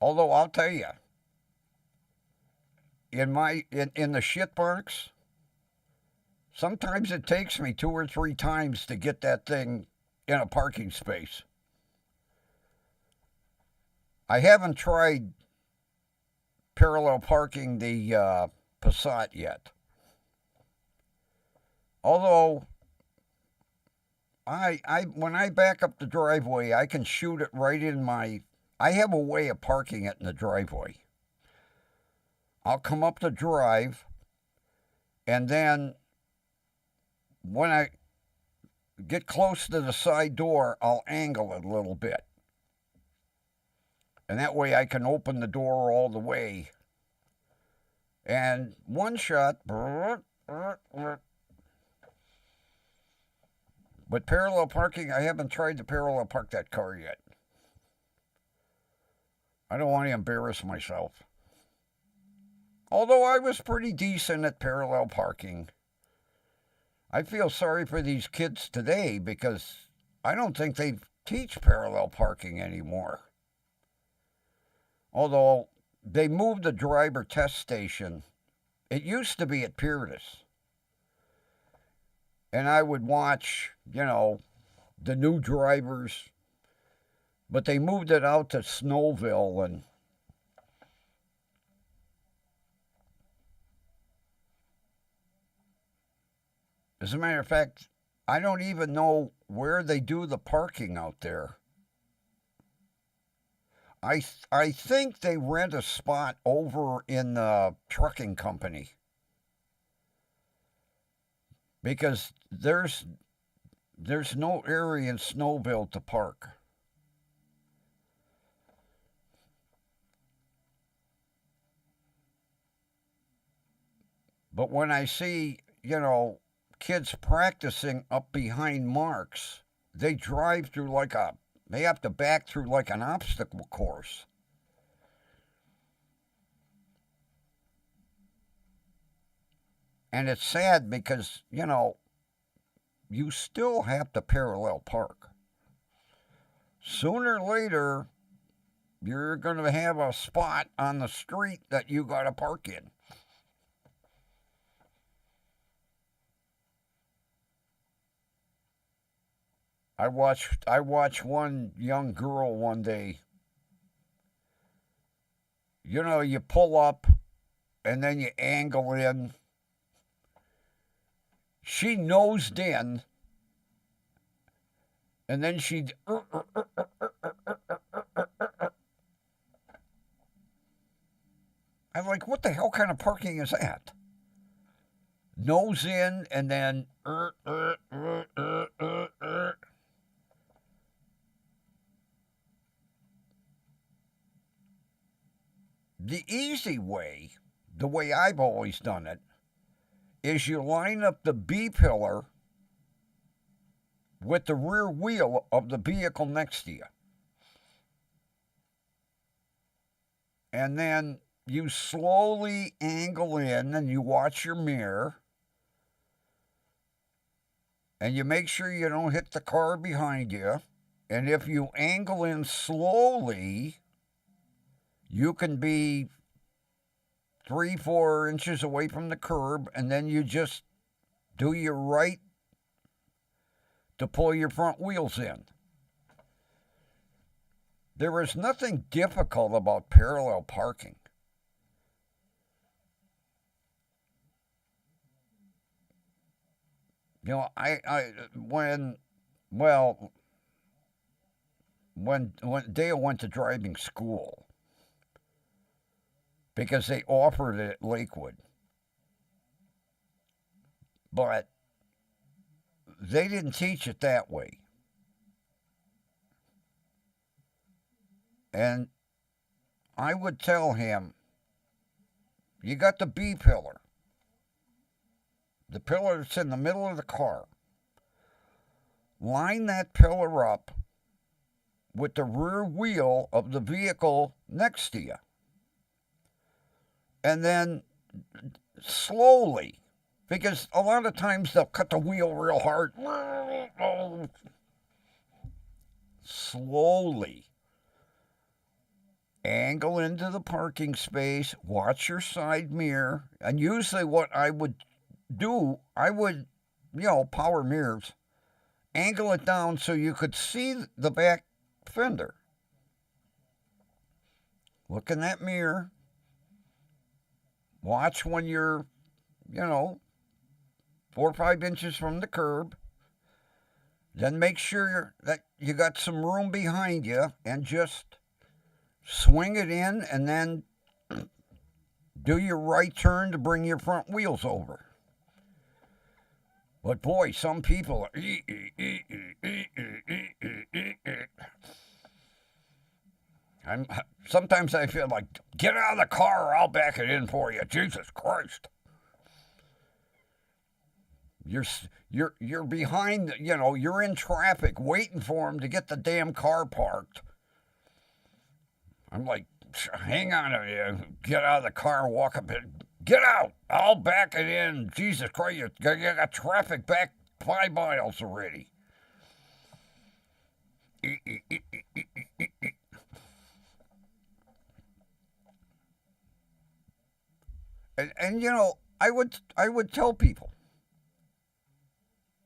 A: Although I'll tell you, in the shit parks, sometimes it takes me 2 or 3 times to get that thing in a parking space. I haven't tried parallel parking the Passat yet. Although when I back up the driveway, I can shoot it right in I have a way of parking it in the driveway. I'll come up the drive, and then when I get close to the side door, I'll angle it a little bit. And that way I can open the door all the way. And one shot. But parallel parking, I haven't tried to parallel park that car yet. I don't want to embarrass myself. Although I was pretty decent at parallel parking. I feel sorry for these kids today because I don't think they teach parallel parking anymore. Although they moved the driver test station. It used to be at Peerless. And I would watch, the new drivers. But they moved it out to Snowville, and as a matter of fact, I don't even know where they do the parking out there. I think they rent a spot over in the trucking company. Because there's no area in Snowville to park. But when I see, kids practicing up behind marks, they drive through they have to back through like an obstacle course. And it's sad because, you still have to parallel park. Sooner or later, you're going to have a spot on the street that you got to park in. I watched one young girl one day. You pull up and then you angle in. She nosed in, and then she'd. I'm like, what the hell kind of parking is that? Nose in, and then. The easy way, the way I've always done it, is you line up the B pillar with the rear wheel of the vehicle next to you. And then you slowly angle in and you watch your mirror. And you make sure you don't hit the car behind you. And if you angle in slowly, you can be 3-4 inches away from the curb, and then you just do your right to pull your front wheels in. There is nothing difficult about parallel parking. When Dale went to driving school, because they offered it at Lakewood. But they didn't teach it that way. And I would tell him, you got the B pillar. The pillar that's in the middle of the car. Line that pillar up with the rear wheel of the vehicle next to you. And then slowly, because a lot of times they'll cut the wheel real hard. Slowly angle into the parking space, watch your side mirror, and usually what I would do, power mirrors, angle it down so you could see the back fender. Look in that mirror. Watch when you're, 4 or 5 inches from the curb. Then make sure that you got some room behind you and just swing it in and then do your right turn to bring your front wheels over. But boy, some people are. I'm, sometimes I feel like, get out of the car or I'll back it in for you. Jesus Christ. You're you're behind, you're in traffic waiting for him to get the damn car parked. I'm like, hang on a minute, get out of the car, walk up and get out. I'll back it in. Jesus Christ, you got traffic back 5 miles already. And I would tell people,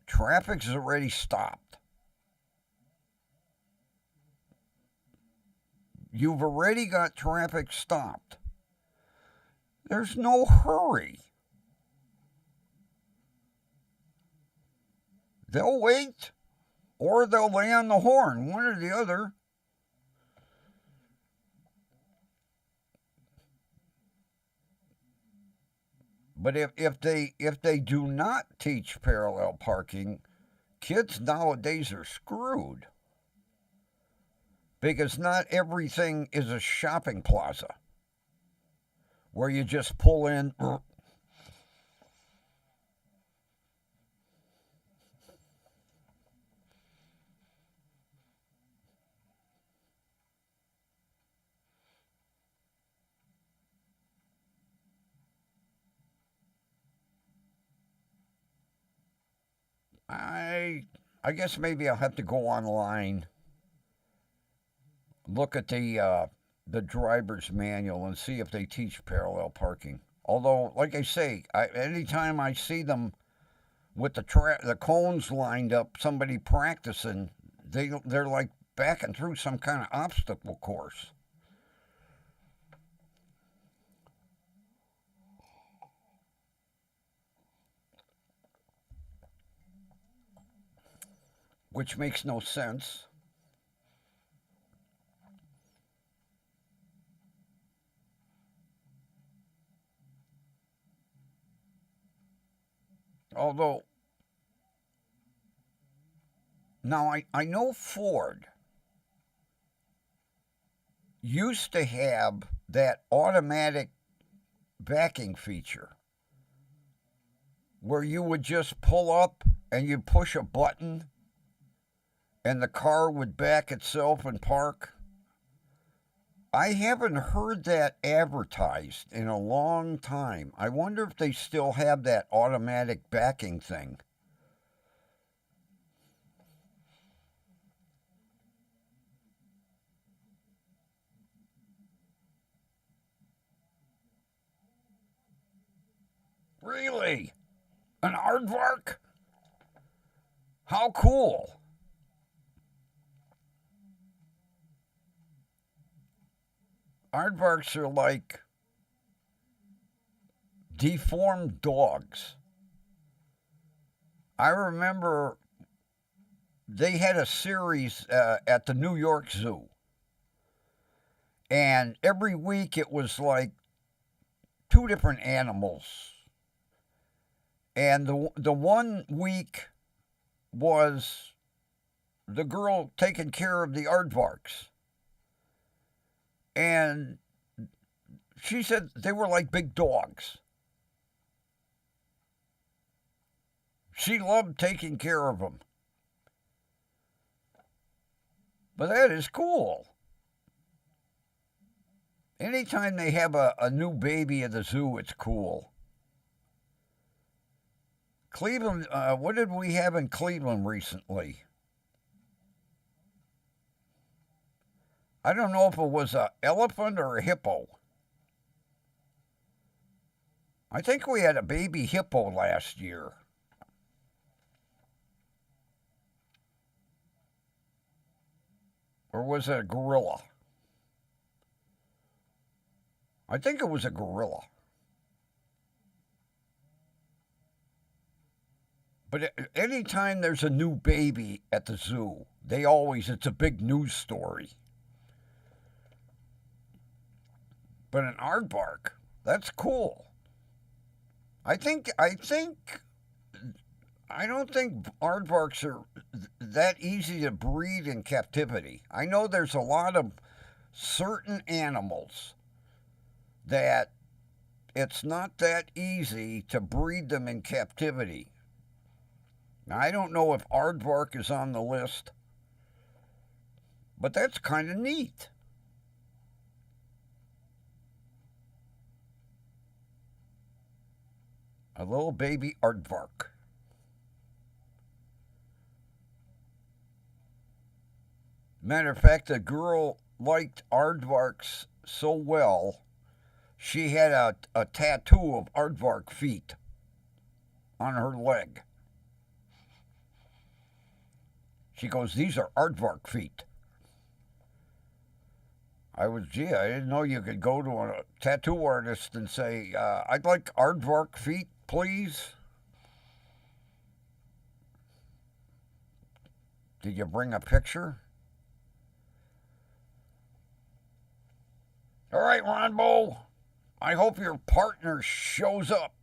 A: traffic's already stopped. You've already got traffic stopped. There's no hurry. They'll wait or they'll lay on the horn, one or the other. But if they do not teach parallel parking, kids nowadays are screwed because not everything is a shopping plaza where you just pull in. I I guess maybe I'll have to go online, look at the driver's manual, and see if they teach parallel parking. Although, like I say, anytime I see them with the cones lined up, somebody practicing, they're like backing through some kind of obstacle course, which makes no sense. Although now I know Ford used to have that automatic backing feature where you would just pull up and you push a button and the car would back itself and park. I haven't heard that advertised in a long time. I wonder if they still have that automatic backing thing. Really? An aardvark? How cool. Aardvarks are like deformed dogs. I remember they had a series at the New York Zoo, and every week it was like two different animals. And the one week was the girl taking care of the aardvarks. And she said they were like big dogs. She loved taking care of them. But that is cool. Anytime they have a new baby at the zoo, it's cool. Cleveland, what did we have in Cleveland recently? I don't know if it was an elephant or a hippo. I think we had a baby hippo last year. Or was it a gorilla? I think it was a gorilla. But anytime there's a new baby at the zoo, it's a big news story. But an aardvark, that's cool. I think I don't think aardvarks are that easy to breed in captivity. I know there's a lot of certain animals that it's not that easy to breed them in captivity. Now, I don't know if aardvark is on the list, but that's kind of neat. A little baby aardvark. Matter of fact, the girl liked aardvarks so well, she had a tattoo of aardvark feet on her leg. She goes, "These are aardvark feet." I didn't know you could go to a tattoo artist and say, "I'd like aardvark feet, please." Did you bring a picture? All right, Ronbo. I hope your partner shows up.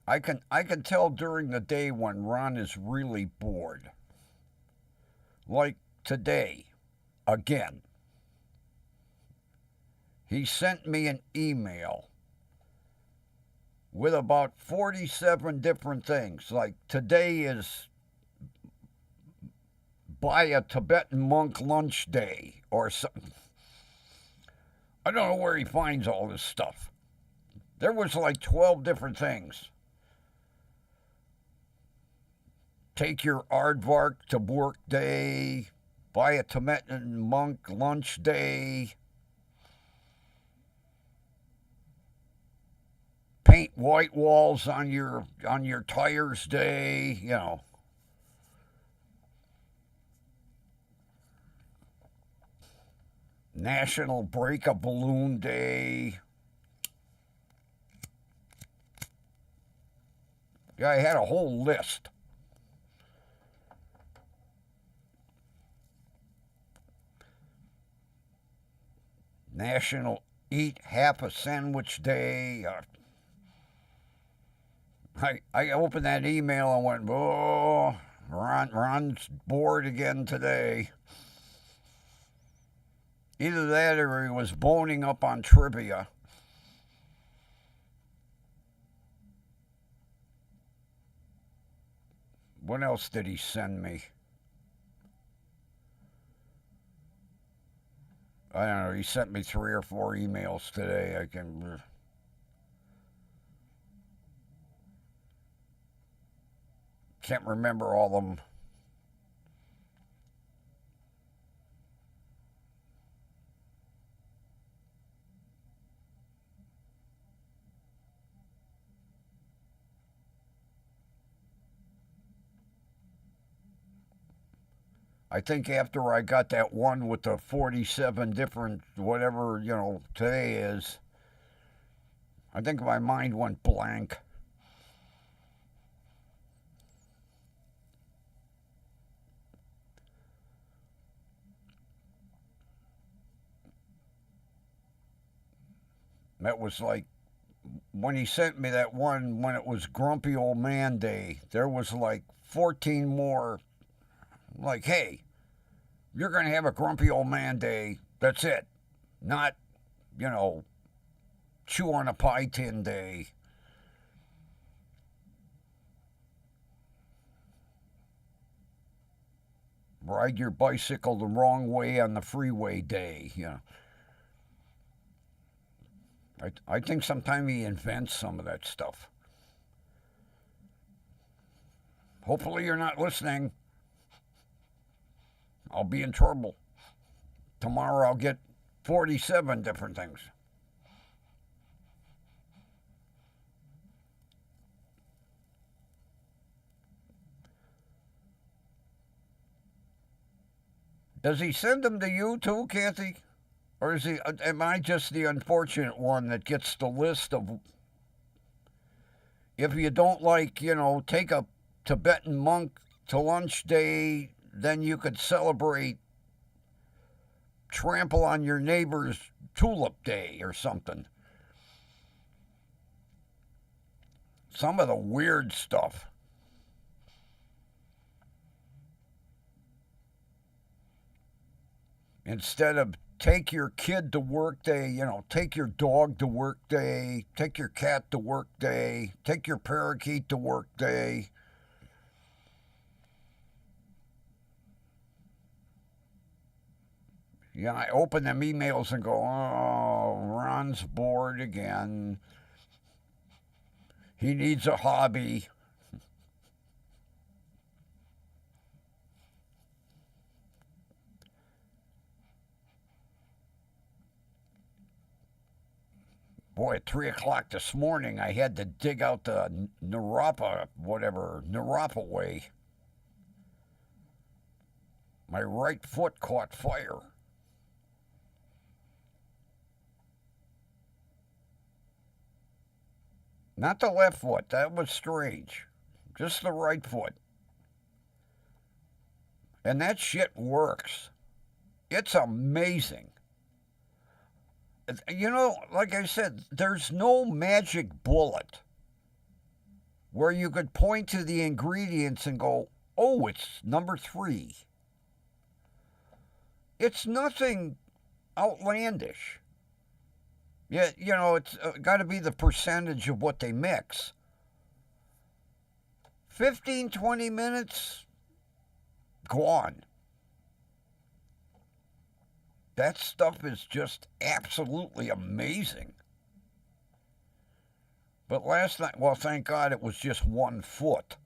A: I can tell during the day when Ron is really bored. Like today, again. He sent me an email with about 47 different things. Like today is buy a Tibetan monk lunch day or something. I don't know where he finds all this stuff. There was like 12 different things. Take your aardvark to work day, buy a Tibetan monk lunch day, paint white walls on your tires day, National Break a Balloon Day. Yeah, I had a whole list. National Eat Half a Sandwich Day. I opened that email and went, "Oh, Ron's bored again today." Either that or he was boning up on trivia. What else did he send me? I don't know. He sent me 3 or 4 emails today. Can't remember all of them. I think after I got that one with the 47 different whatever, today is, I think my mind went blank. That was like when he sent me that one when it was Grumpy Old Man Day, there was like 14 more. Like, hey, you're going to have a Grumpy Old Man Day. That's it. Not, you know, chew on a pie tin day. Ride your bicycle the wrong way on the freeway day. I think sometime he invents some of that stuff. Hopefully you're not listening. I'll be in trouble. Tomorrow I'll get 47 different things. Does he send them to you too, Kathy? Or am I just the unfortunate one that gets the list of If you don't like, take a Tibetan monk to lunch day, then you could celebrate trample on your neighbor's tulip day or something. Some of the weird stuff. Instead of take your kid to work day, take your dog to work day, take your cat to work day, take your parakeet to work day. Yeah, I open them emails and go, oh, Ron's bored again. He needs a hobby. Boy, at 3 o'clock this morning, I had to dig out the Narapa way. My right foot caught fire. Not the left foot, that was strange. Just the right foot. And that shit works. It's amazing. Like I said, there's no magic bullet where you could point to the ingredients and go, oh, it's number 3. It's nothing outlandish. Yeah, it's got to be the percentage of what they mix. 15, 20 minutes, gone. That stuff is just absolutely amazing. But last night, well, thank God it was just 1 foot.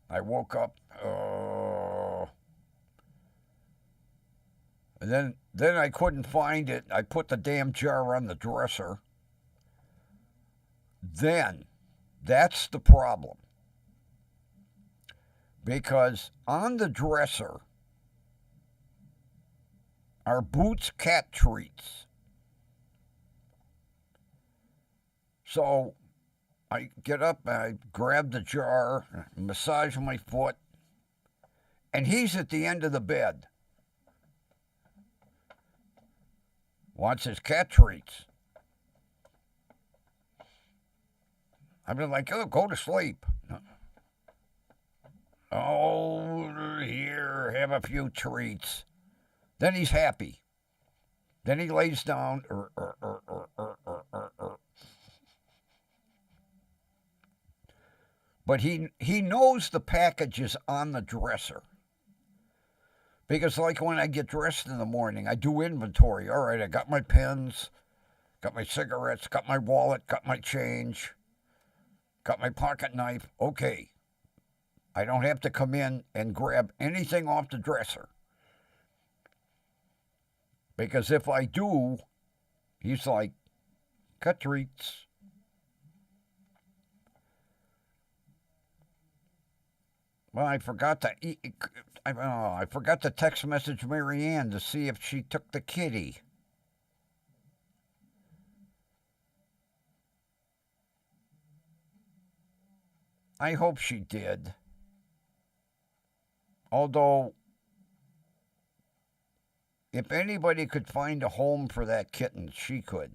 A: I woke up, and then I couldn't find it. I put the damn jar on the dresser. Then, that's the problem. Because on the dresser are Boots cat treats. So I get up, I grab the jar, massage my foot, and he's at the end of the bed. Wants his cat treats. I've been like, oh, go to sleep. Oh, here, have a few treats. Then he's happy. Then he lays down. But he knows the package is on the dresser. Because like when I get dressed in the morning, I do inventory. All right, I got my pens, got my cigarettes, got my wallet, got my change, got my pocket knife. Okay. I don't have to come in and grab anything off the dresser. Because if I do, he's like, cut treats. Well, I forgot to text message Marianne to see if she took the kitty. I hope she did. Although, if anybody could find a home for that kitten, she could.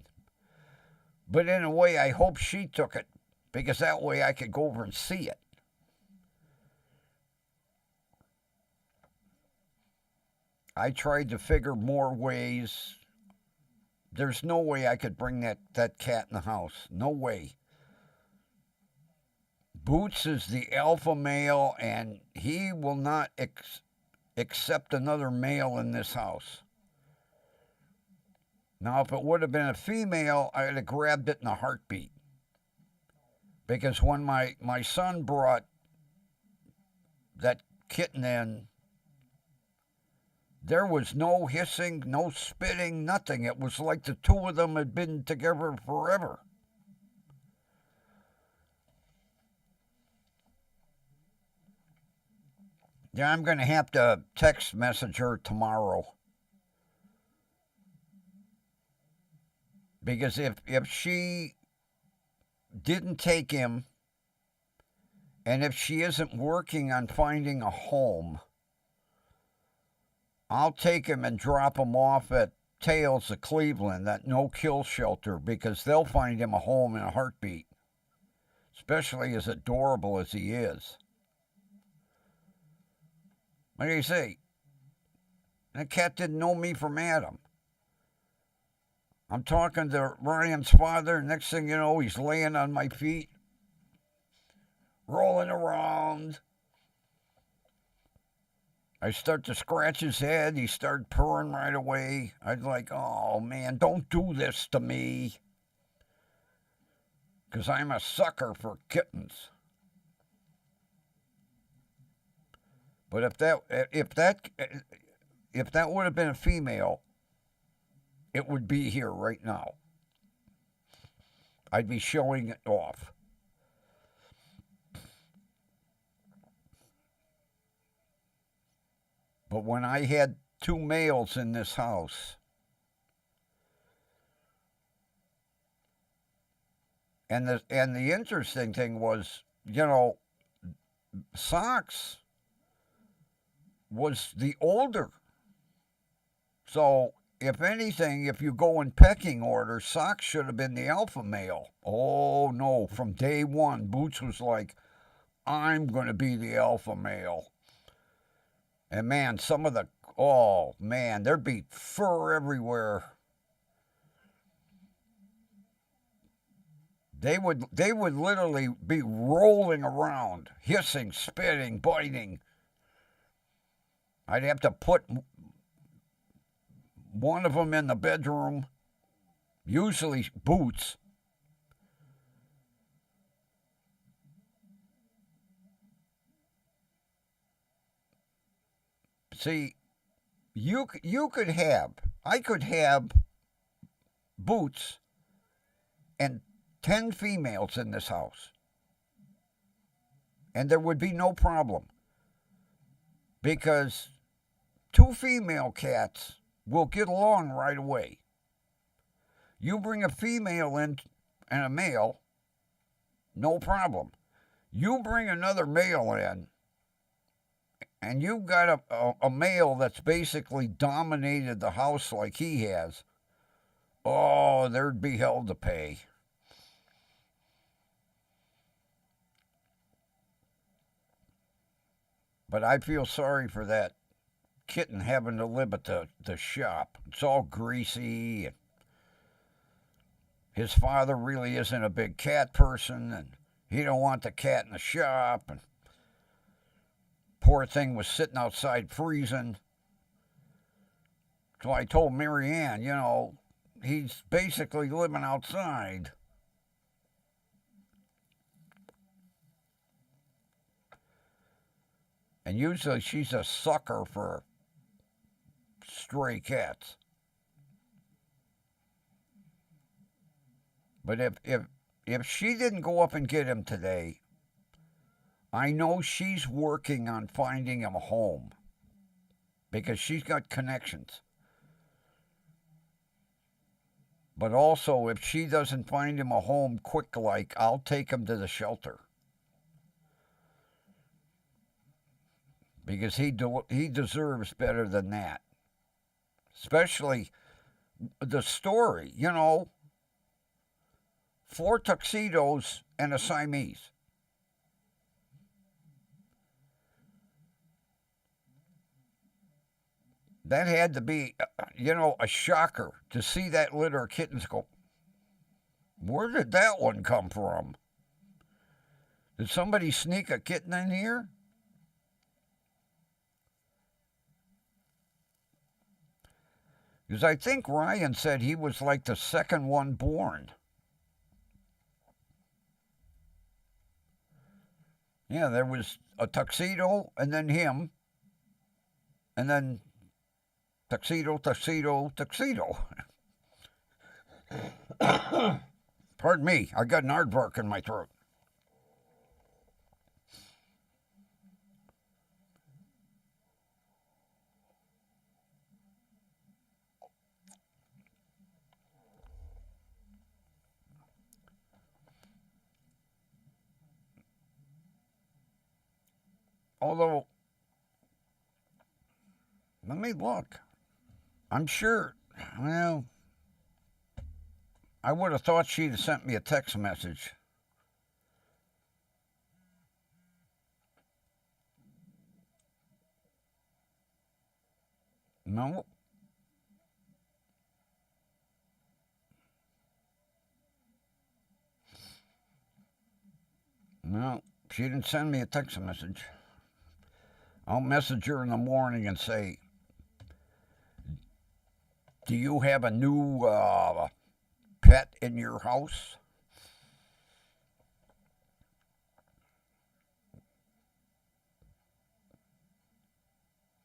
A: But in a way, I hope she took it, because that way I could go over and see it. I tried to figure more ways. There's no way I could bring that cat in the house. No way. Boots is the alpha male, and he will not accept another male in this house. Now, if it would have been a female, I'd have grabbed it in a heartbeat. Because when my son brought that kitten in, there was no hissing, no spitting, nothing. It was like the two of them had been together forever. Yeah, I'm going to have to text message her tomorrow. Because if she didn't take him, and if she isn't working on finding a home, I'll take him and drop him off at Tales of Cleveland, that no-kill shelter, because they'll find him a home in a heartbeat, especially as adorable as he is. What do you say? That cat didn't know me from Adam. I'm talking to Ryan's father. Next thing you know, he's laying on my feet, rolling around. I start to scratch his head. He started purring right away. I'd like, oh man, don't do this to me. Because I'm a sucker for kittens. But if that would have been a female, it would be here right now. I'd be showing it off. But when I had two males in this house, and the interesting thing was, Socks was the older. So if anything, if you go in pecking order, Socks should have been the alpha male. Oh no, from day one, Boots was like, I'm going to be the alpha male. And man, there'd be fur everywhere. They would literally be rolling around, hissing, spitting, biting. I'd have to put one of them in the bedroom, usually Boots. See, I could have Boots and 10 females in this house, and there would be no problem, because two female cats will get along right away. You bring a female in and a male, no problem. You bring another male in, and you've got a male that's basically dominated the house like he has, oh, there'd be hell to pay. But I feel sorry for that kitten having to live at the shop. It's all greasy. And his father really isn't a big cat person, and he don't want the cat in the shop. And poor thing was sitting outside freezing. So I told Marianne, he's basically living outside. And usually she's a sucker for stray cats. But if she didn't go up and get him today, I know she's working on finding him a home, because she's got connections. But also, if she doesn't find him a home quick like, I'll take him to the shelter. Because he deserves better than that. Especially the story, 4 tuxedos and a Siamese. That had to be, a shocker to see that litter of kittens go, where did that one come from? Did somebody sneak a kitten in here? Because I think Ryan said he was like the second one born. Yeah, there was a tuxedo, and then him, and then tuxedo, tuxedo, tuxedo. Pardon me, I got an aardvark in my throat. Although, let me look. I'm sure, well, I would have thought she'd have sent me a text message. No. No, she didn't send me a text message. I'll message her in the morning and say, do you have a new pet in your house?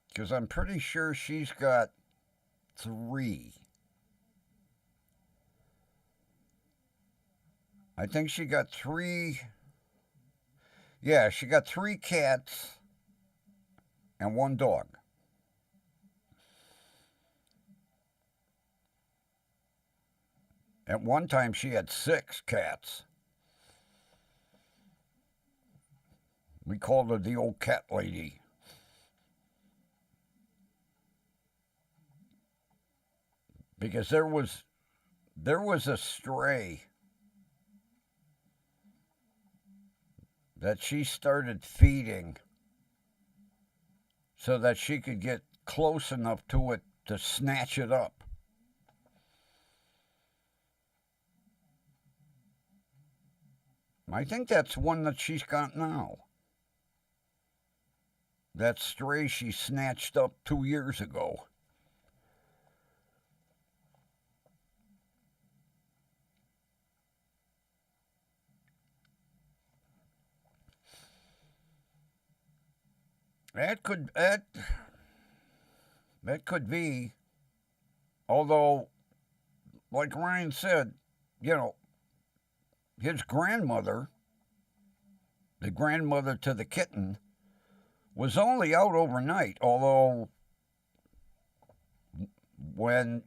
A: Because I'm pretty sure she's got 3. I think she got 3. Yeah, she got 3 cats and 1 dog. At one time, she had 6 cats. We called her the old cat lady. Because there was a stray that she started feeding so that she could get close enough to it to snatch it up. I think that's one that she's got now. That stray she snatched up 2 years ago. That could be. Although, like Ryan said, you know, his grandmother, the grandmother to the kitten, was only out overnight. Although, when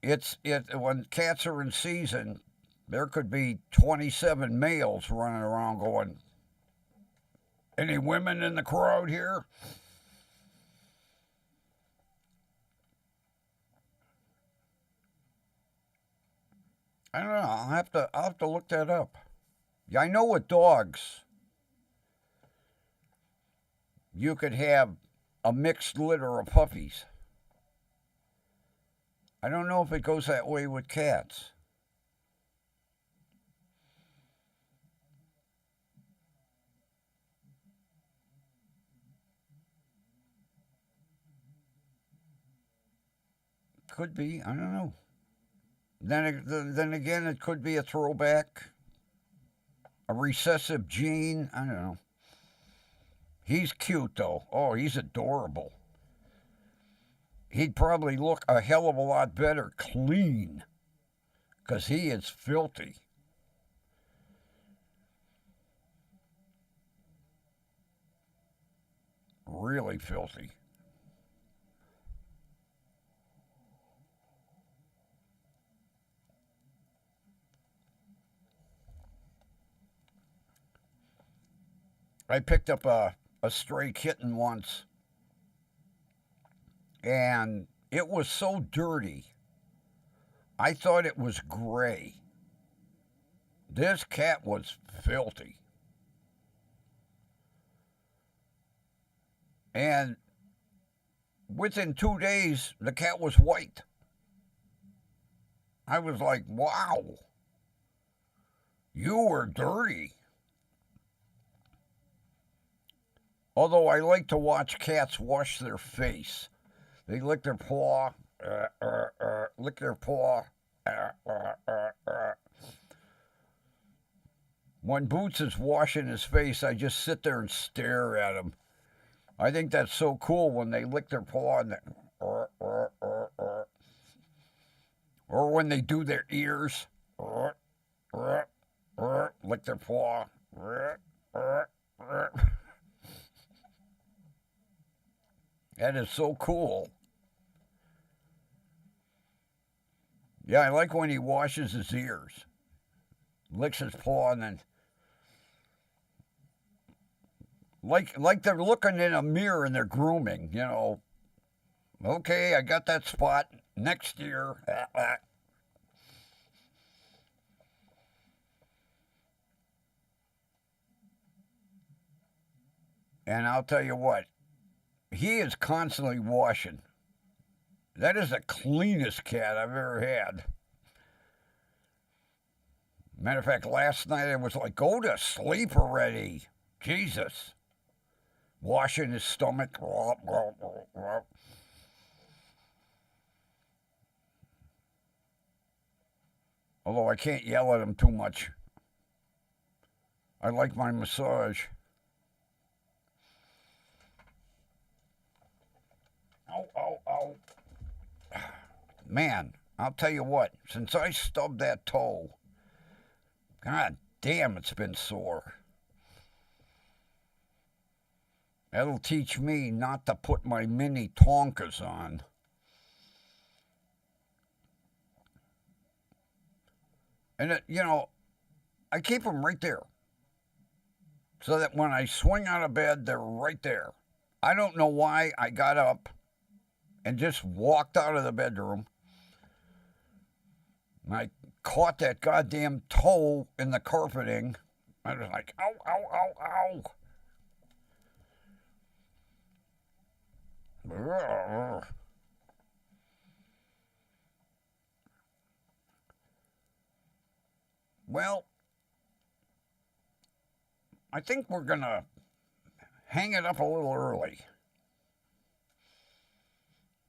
A: when cats are in season, there could be 27 males running around going, any women in the crowd here? I don't know. I'll have to look that up. Yeah, I know with dogs, you could have a mixed litter of puppies. I don't know if it goes that way with cats. Could be. I don't know. Then again, it could be a throwback, a recessive gene. I don't know. He's cute though. Oh, he's adorable. He'd probably look a hell of a lot better clean, because he is filthy. Really filthy. I picked up a stray kitten once, and it was so dirty, I thought it was gray. This cat was filthy. And within 2 days, the cat was white. I was like, wow, you were dirty. Although I like to watch cats wash their face. They lick their paw, lick their paw. When Boots is washing his face, I just sit there and stare at him. I think that's so cool when they lick their paw and or when they do their ears, lick their paw. That is so cool. Yeah, I like when he washes his ears, licks his paw, and then Like they're looking in a mirror and they're grooming, you know. Okay, I got that spot next year. And I'll tell you what, he is constantly washing. That is the cleanest cat I've ever had. Matter of fact, last night I was like, go to sleep already. Jesus. Washing his stomach. Although I can't yell at him too much. I like my massage. Ow, ow, ow. Man, I'll tell you what, since I stubbed that toe, God damn, it's been sore. That'll teach me not to put my mini Tonkas on. And, I keep them right there. So that when I swing out of bed, they're right there. I don't know why I got up and just walked out of the bedroom. And I caught that goddamn toe in the carpeting. I was like, ow, ow, ow, ow. Well, I think we're going to hang it up a little early.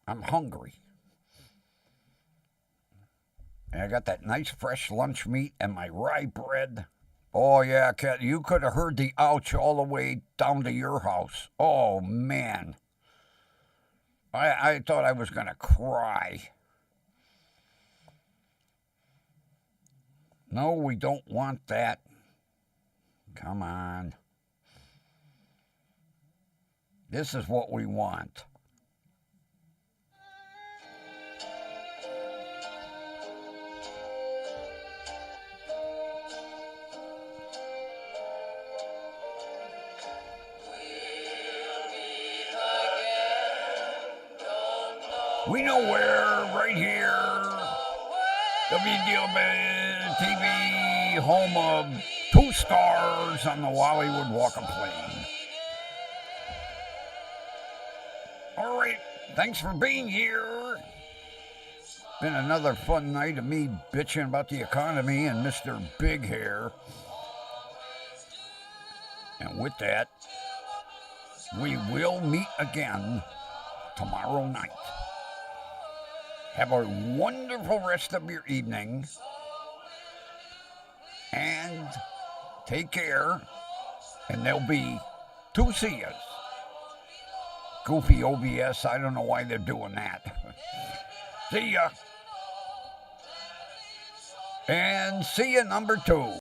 A: I'm hungry. And I got that nice fresh lunch meat and my rye bread. Oh, yeah, Kat, you could have heard the ouch all the way down to your house. Oh, man. I thought I was going to cry. No, we don't want that. Come on. This is what we want. We know where, right here. WDWL TV, home of 2 stars on the Hollywood Walk of Fame. All right, thanks for being here. Been another fun night of me bitching about the economy and Mr. Big Hair. And with that, we will meet again tomorrow night. Have a wonderful rest of your evening. And take care. And there'll be 2 see-yas. Goofy OBS, I don't know why they're doing that. See ya. And see ya number 2.